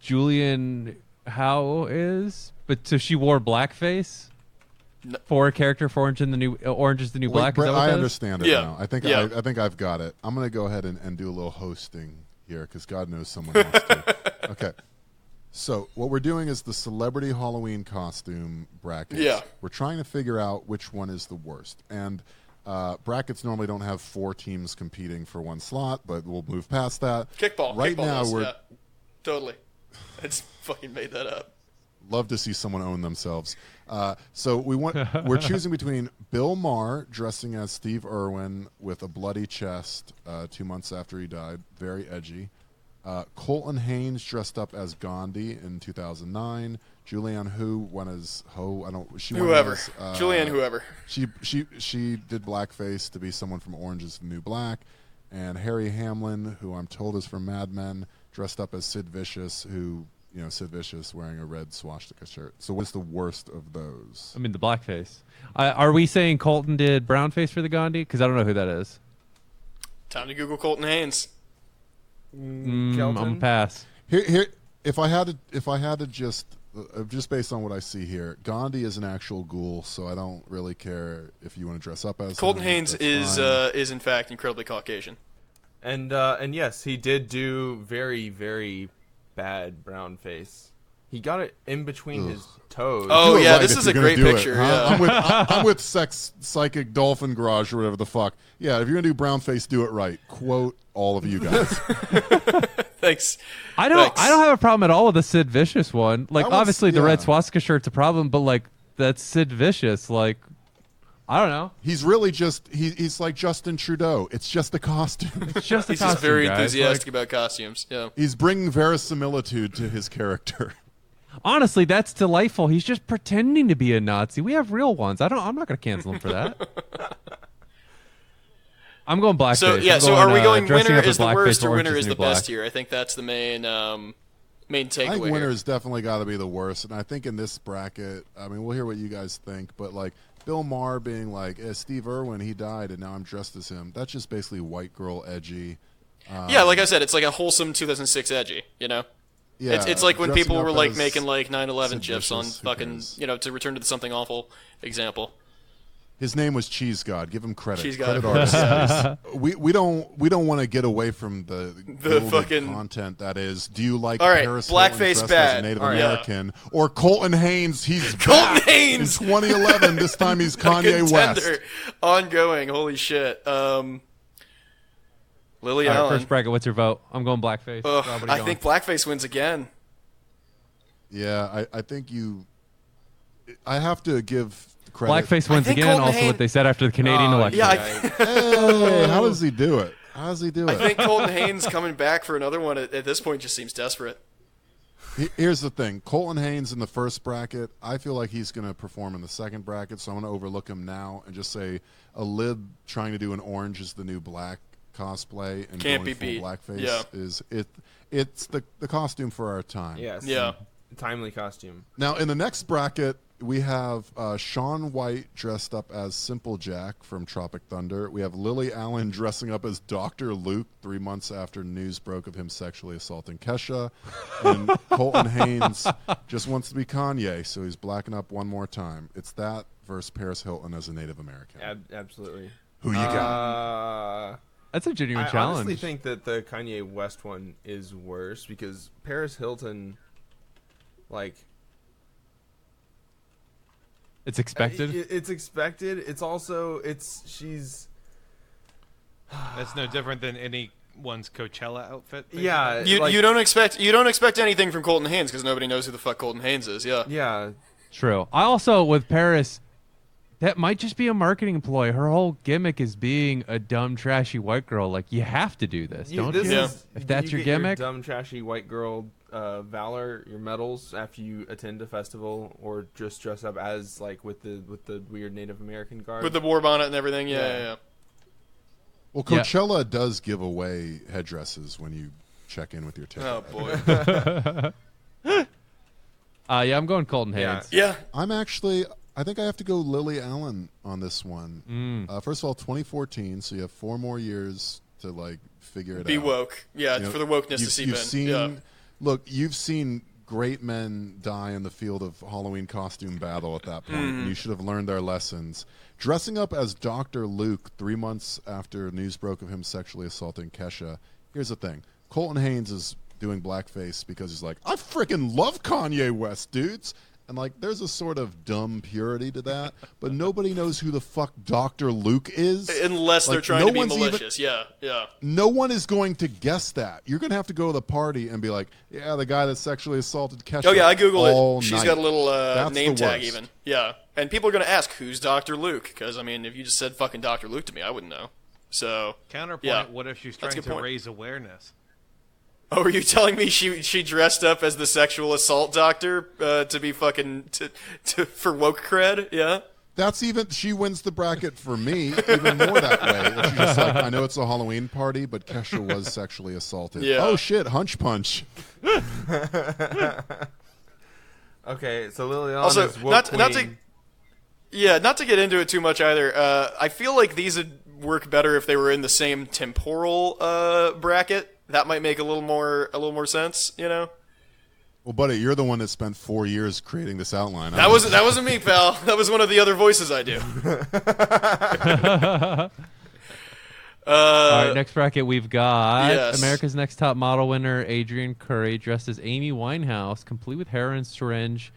Julian Howe is, but so she wore blackface for a character for Orange is the New Black. Brett, Is that what I that is? understand it Yeah. now. I think Yeah. I think I've got it. I'm gonna go ahead and do a little hosting here because God knows someone wants to. Okay. So what we're doing is the celebrity Halloween costume brackets. Yeah. We're trying to figure out which one is the worst. And brackets normally don't have 4 teams competing for one slot, but we'll move past that. Kickball. Right Kickball now does, we're yeah. Totally. I just fucking made that up. love to see someone own themselves. So we're choosing between Bill Maher dressing as Steve Irwin with a bloody chest 2 months after he died, very edgy. Colton Haynes dressed up as Gandhi in 2009. Julianne Hough went as Ho. Whoever. Julianne whoever. She did blackface to be someone from Orange is the New Black, and Harry Hamlin, who I'm told is from Mad Men, dressed up as Sid Vicious, Sid Vicious wearing a red swastika shirt. So what's the worst of those? I mean, the blackface. Are we saying Colton did brownface for the Gandhi? Because I don't know who that is. Time to Google Colton Haynes. I'm gonna pass. Here, if I had to just based on what I see here, Gandhi is an actual ghoul, so I don't really care if you want to dress up as Colton him, Haynes that's is fine. in fact incredibly Caucasian. And yes, he did do very, very bad brown face. He got it in between his toes. Oh Do it yeah, right this if is a you're great gonna do picture. it, huh? Yeah. I'm with psychic dolphin garage or whatever the fuck. Yeah, if you're gonna do brown face, do it right. Quote all of you guys. Thanks. I don't have a problem at all with the Sid Vicious one. Like, That one's- obviously the yeah. red swastika shirt's a problem, but like that's Sid Vicious. Like, I don't know. He's really just he's like Justin Trudeau. It's just a costume. It's just a He's costume, just very guys. enthusiastic Like, about costumes. Yeah. He's bringing verisimilitude to his character. honestly, that's delightful. He's just pretending to be a Nazi. We have real ones. I'm not going to cancel him for that. I'm going blackface. So yeah. I'm So are we going dressing winner up as is the blackface worst for or Orange winner is New the best Black. here? I think that's the main I think takeaway. winner here. has definitely got to be the worst, and I think in this bracket, I mean, we'll hear what you guys think, but like Bill Maher being like, Steve Irwin, he died, and now I'm dressed as him. That's just basically white girl edgy. Yeah, like I said, it's like a wholesome 2006 edgy. You know. Yeah, It's like when dressing people up were like as making like 9/11 Sid gifs on Vicious, who fucking cares? to return to the something awful example. His name was Cheese God. Give him credit. Cheese God. Credit artist. we don't want to get away from the gilded fucking- content that is. Do you like All right, Paris blackface Hilton dressed bad. as a Native All right. American or Colton Haynes? He's Colton back Haynes! in 2011. This time he's Kanye West. Contender. Ongoing. Holy shit. Lily All right, Allen. first bracket. What's your vote? I'm going blackface. Ugh, Rob, what are I you think going? blackface wins again. Yeah, I think you. I have to give credit. Blackface wins think again. Colton Also, Haynes- what they said after the Canadian election. Yeah, Hey, how does he do it? How does he do I it? think Colton Haynes coming back for another one at this point just seems desperate. Here's the thing. Colton Haynes in the first bracket, I feel like he's going to perform in the second bracket, so I'm going to overlook him now and just say a lib trying to do an orange is the new black cosplay and Can't going be full beat. blackface Yeah. is it's the costume for our time. Yes. Yeah. Timely costume. Now in the next bracket we have Shaun White dressed up as Simple Jack from Tropic Thunder. We have Lily Allen dressing up as Dr. Luke 3 months after news broke of him sexually assaulting Kesha. And Colton Haynes just wants to be Kanye, so he's blacking up one more time. It's that versus Paris Hilton as a Native American. Absolutely. Who you got? That's a genuine I challenge. honestly think that the Kanye West one is worse because Paris Hilton, like, It's expected. it's expected. It's also she's That's no different than anyone's Coachella outfit. basically. yeah. You, like, you don't expect anything from Colton Haynes because nobody knows who the fuck Colton Haynes is. Yeah. yeah. True. I also, with Paris, that might just be a marketing ploy. Her whole gimmick is being a dumb, trashy white girl. Like, you have to do this, don't this you? Yeah. If that's you your get gimmick. dumb trashy white girl valor, your medals after you attend a festival or just dress up as like with the weird Native American garb. With the war bonnet and everything. Yeah, Yeah. yeah. Well, Coachella does give away headdresses when you check in with your ticket. Oh boy. Yeah, I'm going Colton Yeah. Haynes. Yeah. I think I have to go Lily Allen on this one. First of all, 2014, so you have 4 more years to like figure it Be out. woke. Yeah, You know, for the wokeness to you've- seep you've in. Seen, Yeah. Look, you've seen great men die in the field of Halloween costume battle at that point. Mm-hmm. And you should have learned their lessons. Dressing up as Dr. Luke 3 months after news broke of him sexually assaulting Kesha. Here's the thing. Colton Haynes is doing blackface because he's like, I freaking love Kanye West, dudes. And like, there's a sort of dumb purity to that, but nobody knows who the fuck Dr. Luke is. Unless they're Like, trying no to be one's even- malicious. Yeah, yeah. No one is going to guess that. You're going to have to go to the party and be like, yeah, the guy that sexually assaulted Kesha. Oh yeah, I Googled all it. She's night. got a little That's name the tag worst. even. Yeah, and people are gonna ask who's Dr. Luke because I mean, if you just said fucking Dr. Luke to me, I wouldn't know. So Counterpoint. Yeah. What if she's That's trying a good to point. raise awareness? oh, are you telling me she dressed up as the sexual assault doctor to be fucking for woke cred? Yeah. That's even, she wins the bracket for me even more that way. If she's just like, I know it's a Halloween party, but Kesha was sexually assaulted. Yeah. Oh shit, hunch punch. Okay, so Lily Allen Also, is woke not to queen. not to get into it too much either. I feel like these would work better if they were in the same temporal bracket. That might make a little more sense, you know. Well, buddy, you're the one that spent 4 years creating this outline. That wasn't me, pal. That was one of the other voices I do. All right, next bracket we've got Yes. America's Next Top Model winner Adrian Curry dressed as Amy Winehouse, complete with heroin syringe,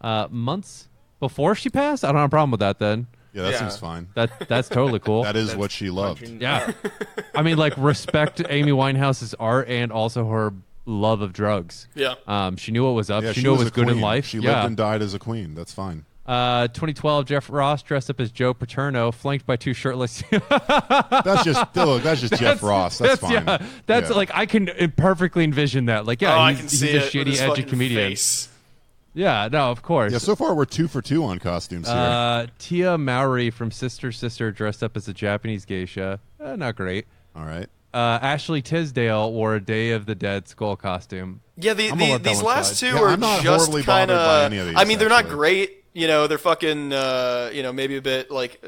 months before she passed. I don't have a problem with that. Then Yeah, that Yeah. seems fine. that's totally cool. That is what she loved. Punching- Yeah, I mean, like, respect Amy Winehouse's art and also her love of drugs. Yeah. She knew what was up. Yeah, she knew what was a good in queen. life. She yeah. lived and died as a queen. That's fine. 2012, Jeff Ross dressed up as Joe Paterno, flanked by two shirtless. That's just Jeff Ross. That's fine. Yeah, that's Yeah. like I can perfectly envision that. Like, yeah, I he's, can he's see a it with shitty, his edgy fucking comedian. face. Yeah, no, of course. Yeah, so far we're 2 for 2 on costumes here. Tia Mowry from Sister Sister dressed up as a Japanese geisha. Not great. All right. Ashley Tisdale wore a Day of the Dead skull costume. Yeah, I'm gonna let that these one last slide. two Yeah, are I'm not just horribly kind bothered by any of of. these, I mean, they're not actually. great. You know, they're fucking. You know, maybe a bit like.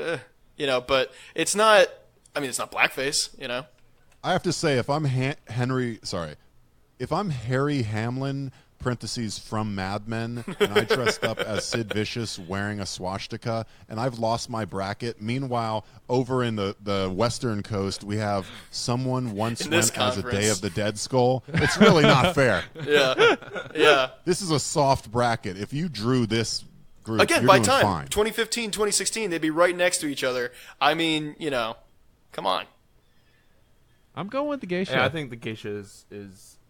You know, but it's not. I mean, it's not blackface. You know. I have to say, if I'm if I'm Harry Hamlin (parentheses from Mad Men) and I dressed up as Sid Vicious wearing a swastika, and I've lost my bracket. Meanwhile, over in the Western Coast, we have someone once In went this as a conference. Day of the Dead skull. It's really not fair. Yeah. Yeah. This is a soft bracket. If you drew this group, Again, you're by doing time fine. 2015, 2016, they'd be right next to each other. I mean, you know, come on. I'm going with the geisha. Yeah, I think the geisha is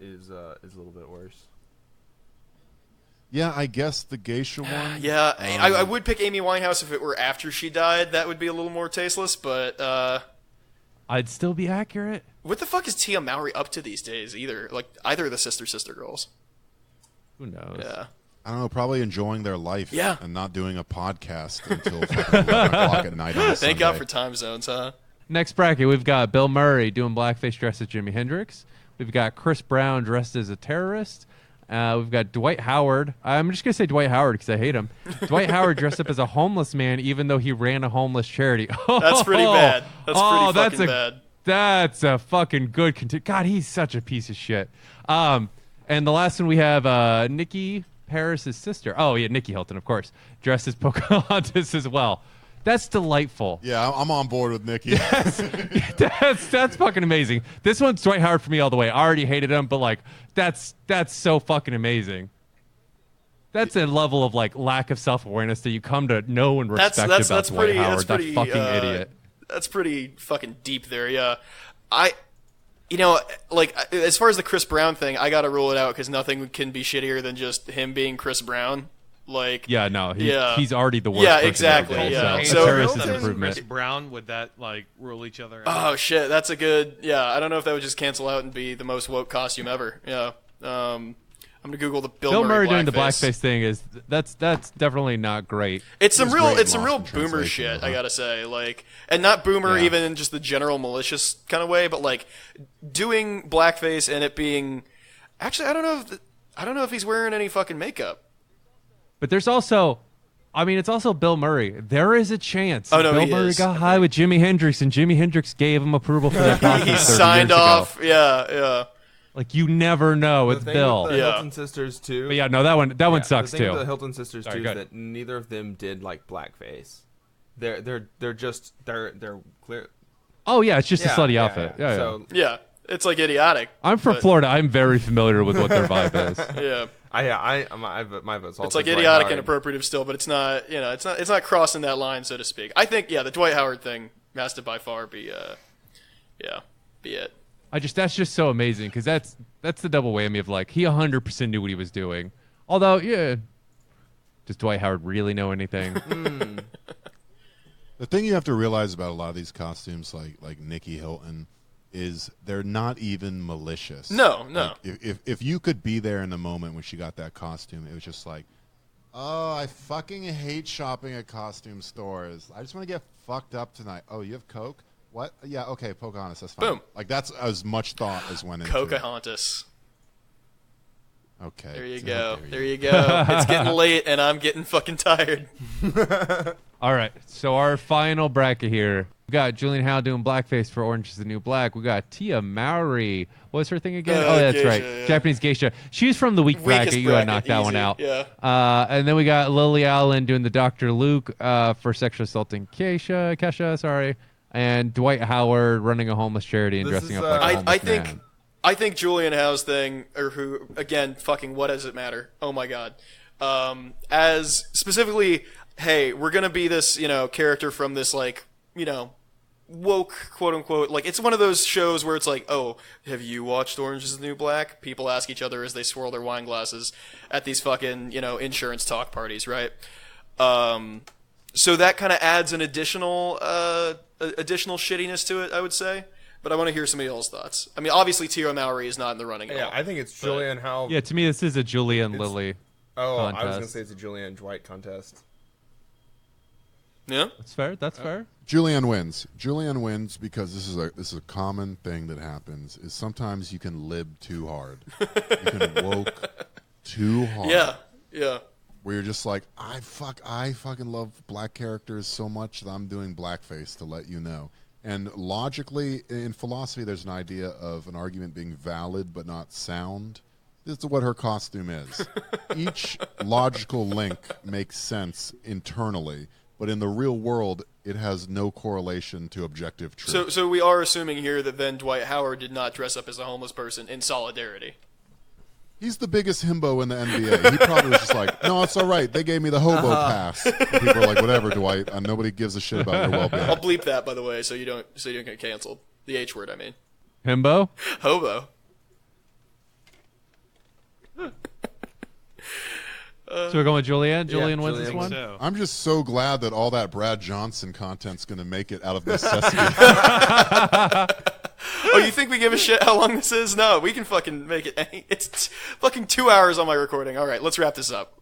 a little bit worse. Yeah, I guess the geisha one. Yeah, I would pick Amy Winehouse if it were after she died. That would be a little more tasteless. But I'd still be accurate. what the fuck is Tia Mowry up to these days? Either of the Sister girls. Who knows? Yeah. I don't know, probably enjoying their life Yeah. and not doing a podcast until fucking 11 o'clock at night on a Thank God Sunday. for time zones, huh? Next bracket, we've got Bill Murray doing blackface dressed as Jimi Hendrix. We've got Chris Brown dressed as a terrorist. We've got Dwight Howard. I'm just going to say Dwight Howard because I hate him. Dwight Howard dressed up as a homeless man even though he ran a homeless charity. That's pretty bad. That's pretty fucking that's bad. That's a fucking good God, he's such a piece of shit. And the last one we have Nikki Paris' sister. Oh, yeah, Nikki Hilton, of course. Dressed as Pocahontas as well. That's delightful. Yeah, I'm on board with Nikki. That's fucking amazing. This one's Dwight Howard for me all the way. I already hated him, but like that's so fucking amazing. That's a level of like lack of self-awareness that you come to know and respect about Dwight Howard. That fucking idiot. That's pretty fucking deep there. Yeah, you know, like as far as the Chris Brown thing, I gotta rule it out because nothing can be shittier than just him being Chris Brown. Like, Yeah, no, Yeah. he's already the worst. Yeah, person exactly, ever, yeah. So, So- Paris is Hilton, an improvement. Chris Brown, would that like rule each other out? oh shit, that's a good. Yeah, I don't know if that would just cancel out and be the most woke costume ever. Yeah. I'm gonna Google the Bill Murray doing the blackface thing is that's definitely not great. It's some It's real, great it's some real lost in boomer translation, shit. huh? I gotta say, like, and not boomer Yeah. even in just the general malicious kind of way, but like doing blackface and it being. Actually, I don't know if he's wearing any fucking makeup. But there's also, I mean, it's also Bill Murray. There is a chance. Oh, no, Bill he Murray is. got high with Jimi Hendrix, and Jimi Hendrix gave him approval for that costume. He 30 signed years ago. off. Yeah. Like you never know with The thing Bill. with the Yeah. Hilton sisters too. But yeah, no, that one Yeah, sucks the thing too. with the Hilton sisters Sorry, too go is ahead. that neither of them did like blackface. They're just they're clear. Oh yeah, it's just a Yeah, slutty yeah, outfit. yeah. Yeah, So Yeah. It's like idiotic. I'm from but- Florida. I'm very familiar with what their vibe is. Yeah. my vote's also It's like Dwight idiotic Howard. and appropriative still, but it's not. You know, it's not crossing that line, so to speak. I think the Dwight Howard thing has to by far be be it. That's just so amazing because that's the double whammy of like he 100% knew what he was doing. Although, yeah, does Dwight Howard really know anything? The thing you have to realize about a lot of these costumes, like Nikki Hilton, is they're not even malicious. No. Like, if you could be there in the moment when she got that costume, it was just like, oh, I fucking hate shopping at costume stores. I just want to get fucked up tonight. Oh, you have Coke? What? Yeah, okay, Pocahontas, that's fine. Boom. Like, that's as much thought as went into it. Pocahontas. Okay. There you so go. dare There you go. It's getting late, and I'm getting fucking tired. All right, so our final bracket here. We got Julian Howe doing blackface for Orange is the New Black. We got Tia Mowry. What's her thing again? Oh, that's geisha, right. yeah. Japanese geisha. She's from the weak bracket. Weakest You gotta bracket, knock that one easy, out. yeah. And then we got Lily Allen doing the Dr. Luke for sexually assaulting Kesha, sorry. and Dwight Howard running a homeless charity and This dressing is, up like a I homeless think man. I think Julian Howe's thing, or who again, fucking what does it matter? Oh my god. As specifically, hey, we're gonna be this, character from this woke, quote unquote, it's one of those shows where it's like, oh, have you watched Orange is the New Black? People ask each other as they swirl their wine glasses at these fucking, insurance talk parties, right? So that kind of adds an additional shittiness to it, I would say. But I want to hear some of y'all's thoughts. I mean, obviously, Tio Mowry is not in the running at Yeah, all. I think it's Julianne Howe. Yeah, to me, this is a Julian Lilly contest. I was gonna say it's a Julianne Dwight contest. Yeah? That's fair. That's fair. Julianne wins. Julianne wins because this is a common thing that happens. Is sometimes you can lib too hard. You can woke too hard. Yeah. Where you're just like, I fucking love black characters so much that I'm doing blackface to let you know. And logically, in philosophy, there's an idea of an argument being valid but not sound. This is what her costume is. Each logical link makes sense internally, but in the real world, it has no correlation to objective truth. So we are assuming here that then Dwight Howard did not dress up as a homeless person in solidarity. He's the biggest himbo in the NBA. He probably was just like, no, it's all right. They gave me the hobo pass. And people are like, whatever, Dwight. Nobody gives a shit about your well-being. I'll bleep that, by the way, so you don't get canceled. The H word, I mean. Himbo? Hobo. So we're going with Julianne? Julianne wins this Julianne one? So, I'm just so glad that all that Brad Johnson content's going to make it out of necessity. Oh, you think we give a shit how long this is? No, we can fucking make it. It's fucking 2 hours on my recording. All right, let's wrap this up.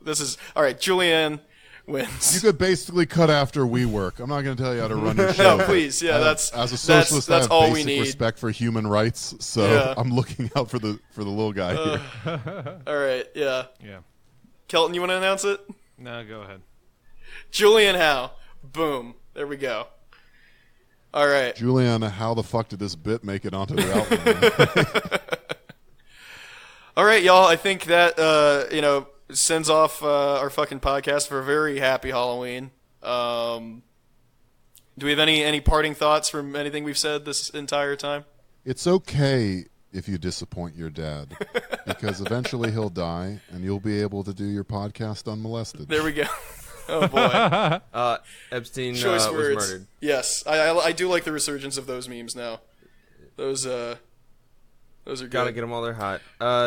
All right, Julianne wins. You could basically cut after we work. I'm not going to tell you how to run your show. No, please. Yeah, as a that's socialist, I have all basic we need. respect for human rights, so Yeah. I'm looking out for the little guy here. All right, yeah. yeah. Kelton, you want to announce it? No, go ahead. Julian Howe. Boom. There we go. All right. Julianne, how the fuck did this bit make it onto the outline? All right, y'all. I think that, sends off our fucking podcast for a very happy Halloween. Do we have any parting thoughts from anything we've said this entire time? It's okay if you disappoint your dad, because eventually he'll die, and you'll be able to do your podcast unmolested. There we go. Oh, boy. Epstein Choice was words. murdered. Yes. I do like the resurgence of those memes now. Those are good. Gotta get them while they're hot.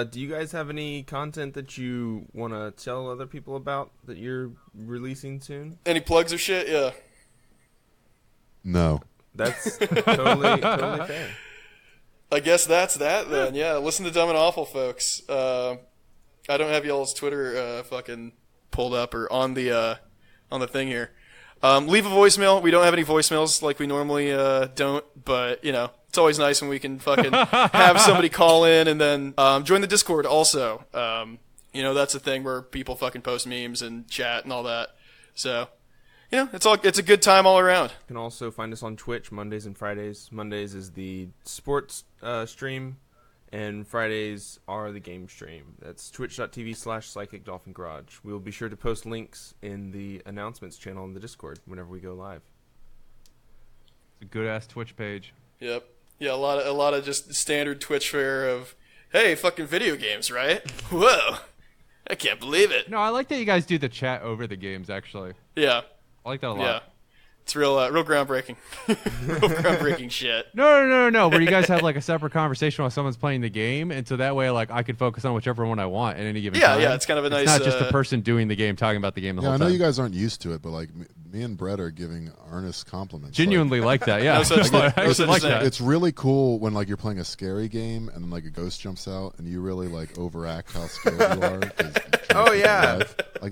Do you guys have any content that you want to tell other people about that you're releasing soon? Any plugs or shit? Yeah. No. That's totally fair. I guess that's that then. Yeah, listen to Dumb and Awful, folks. I don't have y'all's Twitter fucking pulled up or on the thing here. Leave a voicemail. We don't have any voicemails like we normally don't, but it's always nice when we can fucking have somebody call in and then join the Discord also. That's a thing where people fucking post memes and chat and all that. So, it's a good time all around. You can also find us on Twitch Mondays and Fridays. Mondays is the sports stream, and Fridays are the game stream. That's twitch.tv/Psychic Dolphin Garage. We will be sure to post links in the announcements channel in the Discord whenever we go live. It's a good-ass Twitch page. Yep. Yeah, a lot of just standard Twitch fare of, hey, fucking video games, right? Whoa. I can't believe it. No, I like that you guys do the chat over the games, actually. Yeah. I like that a lot. Yeah. It's real groundbreaking. Real groundbreaking shit. No. Where you guys have like a separate conversation while someone's playing the game, and so that way, like, I can focus on whichever one I want at any given time. Yeah, it's kind of a nice. It's not just the person doing the game talking about the game the Yeah, whole I time. know you guys aren't used to it, but like me and Brett are giving earnest compliments. Genuinely like that, yeah. No such thing. I No actually such like thing. that. It's really cool when like you're playing a scary game and then like a ghost jumps out and you really like overact how scared you are. 'cause you're trying to Oh, keep it yeah. alive. Like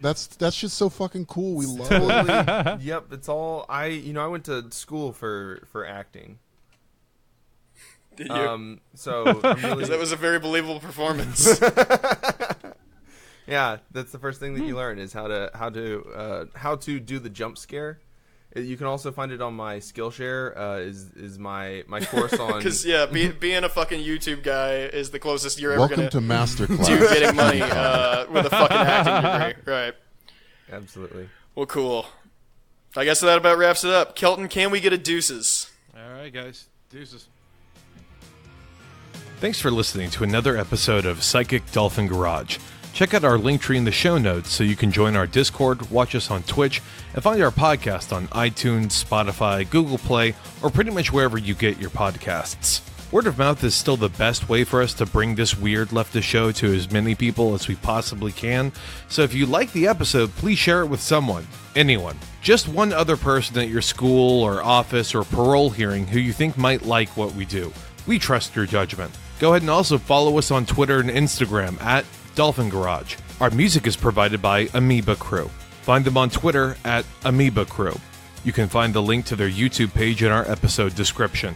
that's just so fucking cool. We love it. Totally. Yep, it's all I went to school for acting. Did you? So I'm really, that was a very believable performance. yeah, that's the first thing that you learn is how to do the jump scare. You can also find it on my Skillshare. Is my course on Because being a fucking YouTube guy is the closest you're ever Welcome gonna to Masterclass. do getting money with a fucking acting degree. Right. absolutely. Well, cool. I guess that about wraps it up. Kelton, can we get a deuces? All right, guys. Deuces. Thanks for listening to another episode of Psychic Dolphin Garage. Check out our link tree in the show notes so you can join our Discord, watch us on Twitch, and find our podcast on iTunes, Spotify, Google Play, or pretty much wherever you get your podcasts. Word of mouth is still the best way for us to bring this weird leftist show to as many people as we possibly can, so if you like the episode, please share it with someone. Anyone. Just one other person at your school or office or parole hearing who you think might like what we do. We trust your judgment. Go ahead and also follow us on Twitter and Instagram at Dolphin Garage. Our music is provided by Amoeba Crew. Find them on Twitter at Amoeba Crew. You can find the link to their YouTube page in our episode description.